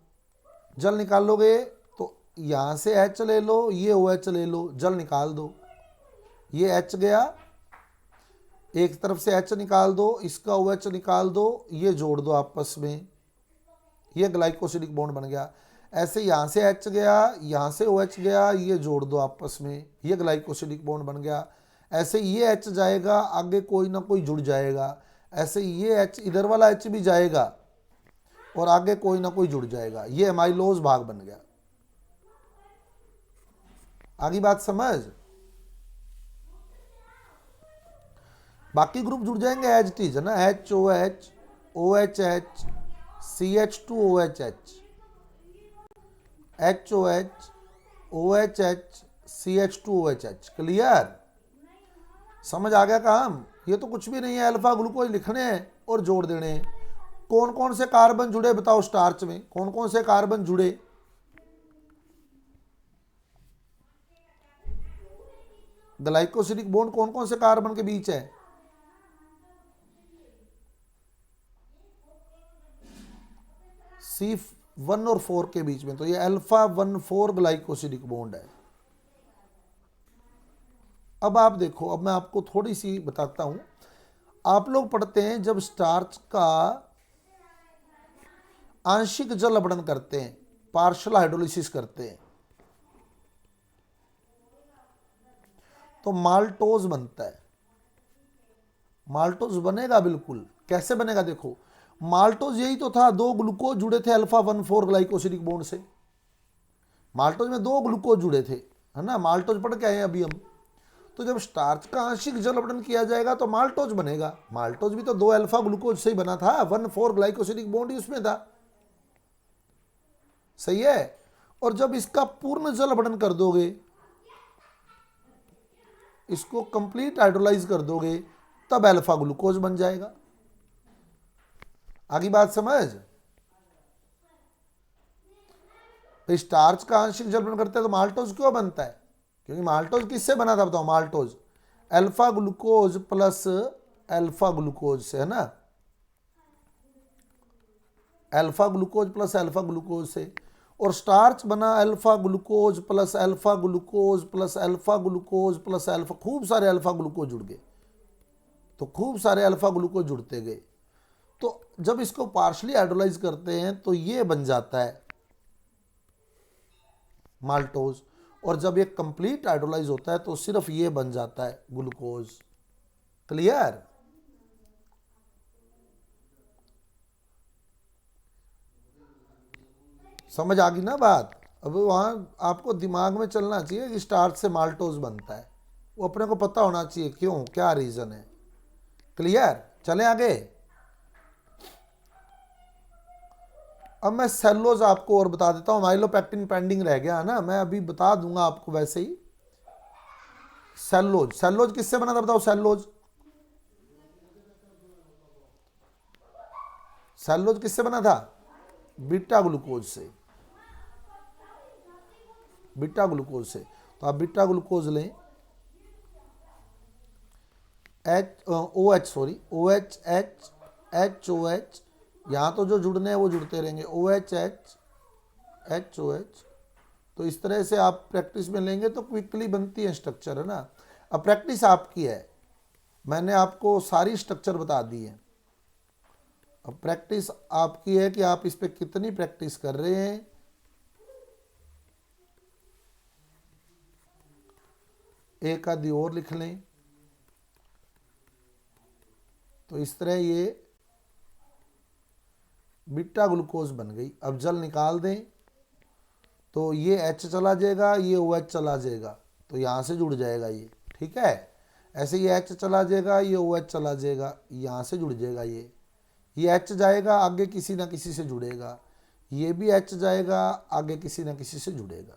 जल निकालोगे तो यहाँ से H ले लो, ये OH ले लो, जल निकाल दो। ये H गया, एक तरफ से H निकाल दो, इसका OH निकाल दो, ये जोड़ दो आपस में, ये ग्लाइकोसिडिक बॉन्ड बन गया। ऐसे यहाँ से H गया, यहाँ से OH गया, ये जोड़ दो आपस में, ये ग्लाइकोसिडिक बॉन्ड बन गया। ऐसे ये H जाएगा, आगे कोई ना कोई जुड़ जाएगा। ऐसे ये H, इधर वाला H भी जाएगा और आगे कोई ना कोई जुड़ जाएगा। ये अमाइलोज भाग बन गया। आगे बात समझ? बाकी ग्रुप जुड़ जाएंगे एज इट इज, है ना। HOH, OHH, CH2OHH, HOH, OHH, CH2OHH। Clear? समझ आ गया काम? ये तो कुछ भी नहीं है, अल्फा ग्लूकोज लिखने हैं और जोड़ देने हैं। कौन कौन से कार्बन जुड़े बताओ स्टार्च में, कौन कौन से कार्बन जुड़े? ग्लाइकोसिडिक बॉन्ड कौन कौन से कार्बन के बीच है? C1 और 4 के बीच में, तो ये α14 ग्लाइकोसिडिक बॉन्ड है। अब आप देखो, अब मैं आपको थोड़ी सी बताता हूं। आप लोग पढ़ते हैं जब स्टार्च का आंशिक जल अपघटन करते हैं, पार्शियल हाइड्रोलिसिस करते हैं, तो माल्टोज बनता है। माल्टोज बनेगा बिल्कुल। कैसे बनेगा देखो, माल्टोज यही तो था, 2 ग्लूकोज जुड़े थे α14 ग्लाइकोसिडिक बॉन्ड से। माल्टोज में 2 ग्लूकोज जुड़े थे, है ना, माल्टोज पढ़ के आए अभी हम। तो जब स्टार्च का आंशिक जल अपघटन किया जाएगा तो माल्टोज बनेगा। माल्टोज भी तो 2 अल्फा ग्लूकोज से ही बना था, 1,4 ग्लाइकोसिडिक बॉन्ड ही उसमें था। सही है। और जब इसका पूर्ण जल अपघटन कर दोगे, इसको कंप्लीट हाइड्रोलाइज कर दोगे, तब अल्फा ग्लूकोज बन जाएगा। आगे बात समझ। तो स्टार्च का आंशिक जल अपघटन करते हैं तो माल्टोज क्यों बनता है? क्योंकि माल्टोज किससे बना था बताओ? Maltose alpha glucose plus alpha glucose से, है ना, alpha glucose plus alpha glucose से। और स्टार्च बना alpha glucose plus alpha glucose plus alpha glucose plus alpha, खूब सारे अल्फा ग्लूकोज जुड़ गए। तो खूब सारे अल्फा ग्लूकोज जुड़ते गए, तो जब इसको पार्शली हाइड्रोलाइज करते हैं तो ये बन जाता है माल्टोज। और जब ये कंप्लीट हाइड्रोलाइज होता है तो सिर्फ ये बन जाता है ग्लूकोज। क्लियर? समझ आ गई ना बात? अब वहां आपको दिमाग में चलना चाहिए कि स्टार्च से माल्टोज बनता है, वो अपने को पता होना चाहिए क्यों, क्या रीजन है। क्लियर? चले आगे। अब मैं सेलुलोज आपको और बता देता हूं। माइलोपेक्टिन पेंडिंग रह गया है ना, मैं अभी बता दूंगा आपको वैसे ही। सेलुलोज, सेलुलोज किससे बना था बताओ? सेलुलोज, सेलुलोज किससे बना था? बीटा ग्लूकोज से, बीटा ग्लूकोज से। तो आप बीटा ग्लूकोज लें, OH, यहाँ तो जो जुड़ने हैं वो जुड़ते रहेंगे, OH, तो इस तरह से आप प्रैक्टिस में लेंगे तो क्विकली बनती है स्ट्रक्चर, है ना। अब प्रैक्टिस आपकी है, मैंने आपको सारी स्ट्रक्चर बता दी है। अब प्रैक्टिस आपकी है कि आप इस पे कितनी प्रैक्टिस कर रहे हैं। एक आदि और लिख लें। तो इस तरह ये बीटा ग्लूकोज बन गई। अब जल निकाल दें तो ये H चला जाएगा, ये OH चला जाएगा, तो यहाँ से जुड़ जाएगा ये, ठीक है। ऐसे ये H चला जाएगा, ये OH चला जाएगा, यहाँ से जुड़ जाएगा ये H जाएगा आगे किसी ना किसी से जुड़ेगा, ये भी H जाएगा आगे किसी ना किसी से जुड़ेगा।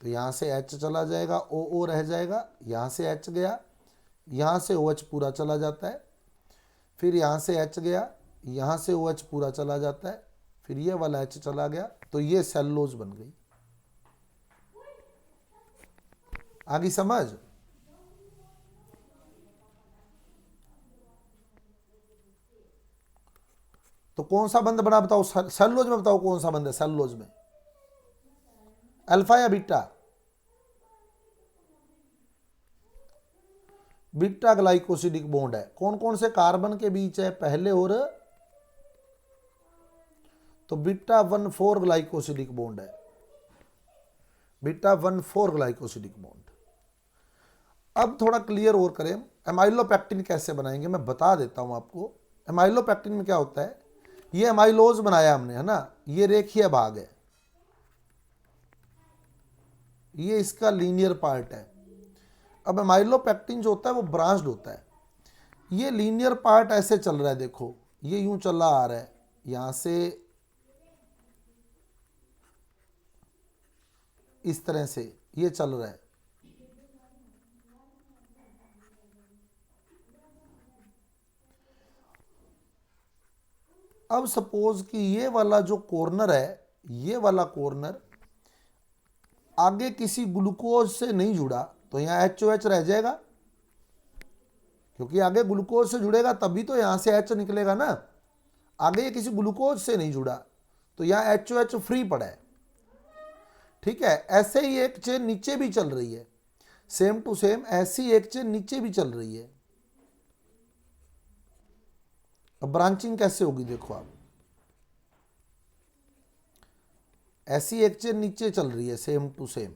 तो यहाँ से H चला जाएगा, OO रह जाएगा, यहाँ से H गया, यहाँ से OH पूरा चला जाता है, फिर यहाँ से H गया, यहाँ से OH पूरा चला जाता है, फिर ये वाला H चला गया, तो ये सेलुलोज बन गई। आगे समझ? तो कौन सा बंद बना बताओ सेलुलोज में? बताओ कौन सा बंद है सेलुलोज में, अल्फा या बीटा? बीटा ग्लाइकोसिडिक बॉन्ड है। कौन कौन से कार्बन के बीच है? पहले और, तो बीटा 1,4 ग्लाइकोसिडिक बॉन्ड है, बीटा 1,4 ग्लाइकोसिडिक बॉन्ड। अब थोड़ा क्लियर और करें, एमाइलोपेक्टिन कैसे बनाएंगे मैं बता देता हूं आपको। एमाइलोपेक्टिन में क्या होता है, ये एमाइलोज बनाया हमने, है ना, ये रेखीय भाग है, ये इसका लीनियर पार्ट है। अब एमाइलोपेक्टिन जो होता है वो ब्रांच्ड होता है। ये लीनियर पार्ट ऐसे चल रहा है, देखो ये यूं चला आ रहा है, यहां से इस तरह से ये चल रहा है। अब सपोज कि ये वाला जो कॉर्नर है, ये वाला कॉर्नर आगे किसी ग्लूकोज से नहीं जुड़ा, तो यहां HOH रह जाएगा, क्योंकि आगे ग्लूकोज से जुड़ेगा तभी तो यहां से H निकलेगा ना। आगे ये किसी ग्लूकोज से नहीं जुड़ा, तो यहाँ HOH फ्री पड़ा है, ठीक है। ऐसे ही एक चेन नीचे भी चल रही है, सेम टू सेम ऐसी एक चेन नीचे भी चल रही है। अब ब्रांचिंग कैसे होगी देखो आप, ऐसी एक चेन नीचे चल रही है सेम टू सेम,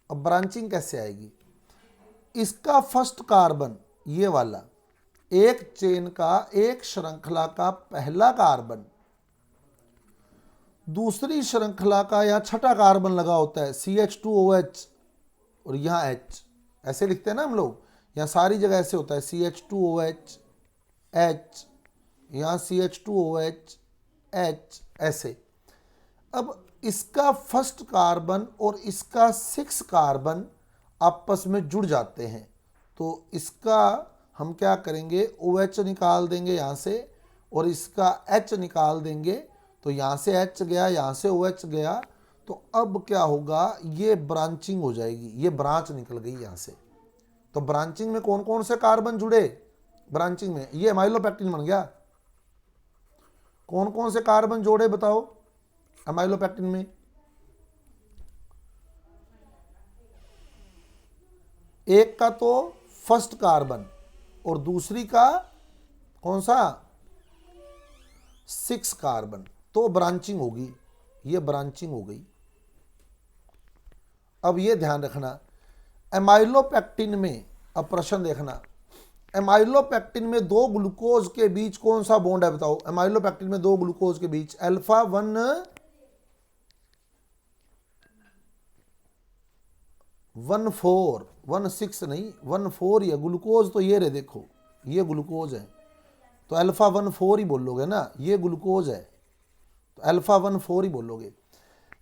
अब ब्रांचिंग कैसे आएगी। इसका फर्स्ट कार्बन ये वाला, एक चेन का एक श्रृंखला का पहला कार्बन दूसरी श्रृंखला का या छठा कार्बन लगा होता है CH2OH, और यहाँ H ऐसे लिखते हैं ना हम लोग, यहाँ सारी जगह ऐसे होता है CH2OH H, यहाँ CH2OH H ऐसे। अब इसका फर्स्ट कार्बन और इसका 6 कार्बन आपस में जुड़ जाते हैं, तो इसका हम क्या करेंगे, OH निकाल देंगे यहाँ से और इसका H निकाल देंगे, तो यहाँ से H गया, यहाँ से OH गया, तो अब क्या होगा, ये ब्रांचिंग हो जाएगी, ये ब्रांच निकल गई यहाँ से। तो ब्रांचिंग में कौन कौन से कार्बन जुड़े, ब्रांचिंग में ये अमाइलोपेक्टिन बन गया। कौन कौन से कार्बन जोड़े बताओ अमाइलोपेक्टिन में, एक का तो फर्स्ट कार्बन और दूसरी का कौन सा 6 कार्बन, तो ब्रांचिंग होगी, ये ब्रांचिंग हो गई। अब ये ध्यान रखना एमाइलोपेक्टिन में, अब प्रश्न देखना, एमाइलोपेक्टिन में दो ग्लूकोज के बीच कौन सा बॉन्ड है बताओ। एमाइलोपेक्टिन में दो ग्लूकोज के बीच अल्फा 1,4,1,6 नहीं 1,4 ये ग्लूकोज, तो ये रे देखो ये ग्लूकोज है, तो अल्फा 1,4 ही बोलोगे ना, ये ग्लूकोज है तो अल्फा 1,4 ही बोलोगे।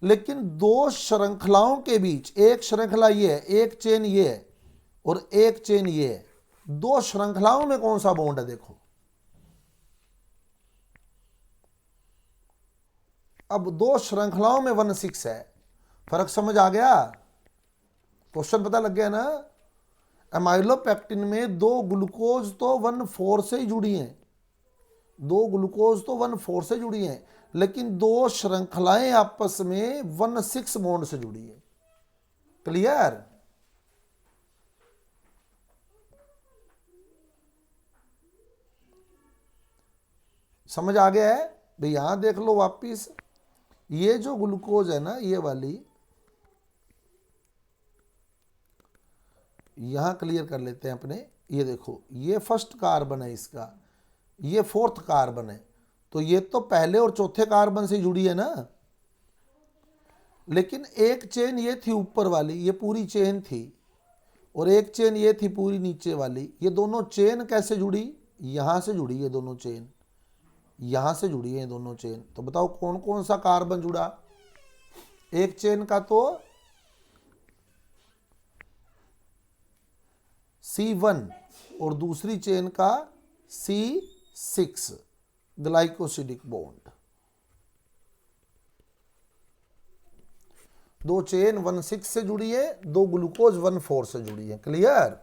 लेकिन दो श्रृंखलाओं के बीच, एक श्रृंखला ये है, एक चेन ये है और एक चेन ये है, दो श्रृंखलाओं में कौन सा बॉन्ड है देखो। अब दो श्रृंखलाओं में 1,6 है, फर्क समझ आ गया, क्वेश्चन पता लग गया ना। एमाइलोपेक्टिन में दो ग्लूकोज तो 1,4 से ही जुड़ी हैं, दो ग्लूकोज तो 1,4 से जुड़ी हैं, लेकिन दो श्रृंखलाएं आपस में 1,6 बॉन्ड से जुड़ी है। क्लियर, समझ आ गया है भाई। यहां देख लो वापिस, ये जो ग्लूकोज है ना, ये वाली, यहां क्लियर कर लेते हैं अपने, ये देखो ये फर्स्ट कार्बन है इसका, ये फोर्थ कार्बन है, तो ये तो पहले और चौथे कार्बन से जुड़ी है ना। लेकिन एक चेन ये थी ऊपर वाली, ये पूरी चेन थी, और एक चेन ये थी पूरी नीचे वाली। ये दोनों चेन कैसे जुड़ी, यहां से जुड़ी है दोनों चेन, यहां से जुड़ी है दोनों चेन। तो बताओ कौन कौन सा कार्बन जुड़ा, एक चेन का तो C1 और दूसरी चेन का C6 ग्लाइकोसिडिक बॉन्ड। दो चेन 1,6 से जुड़ी है, दो ग्लूकोज 1,4 से जुड़ी है। क्लियर।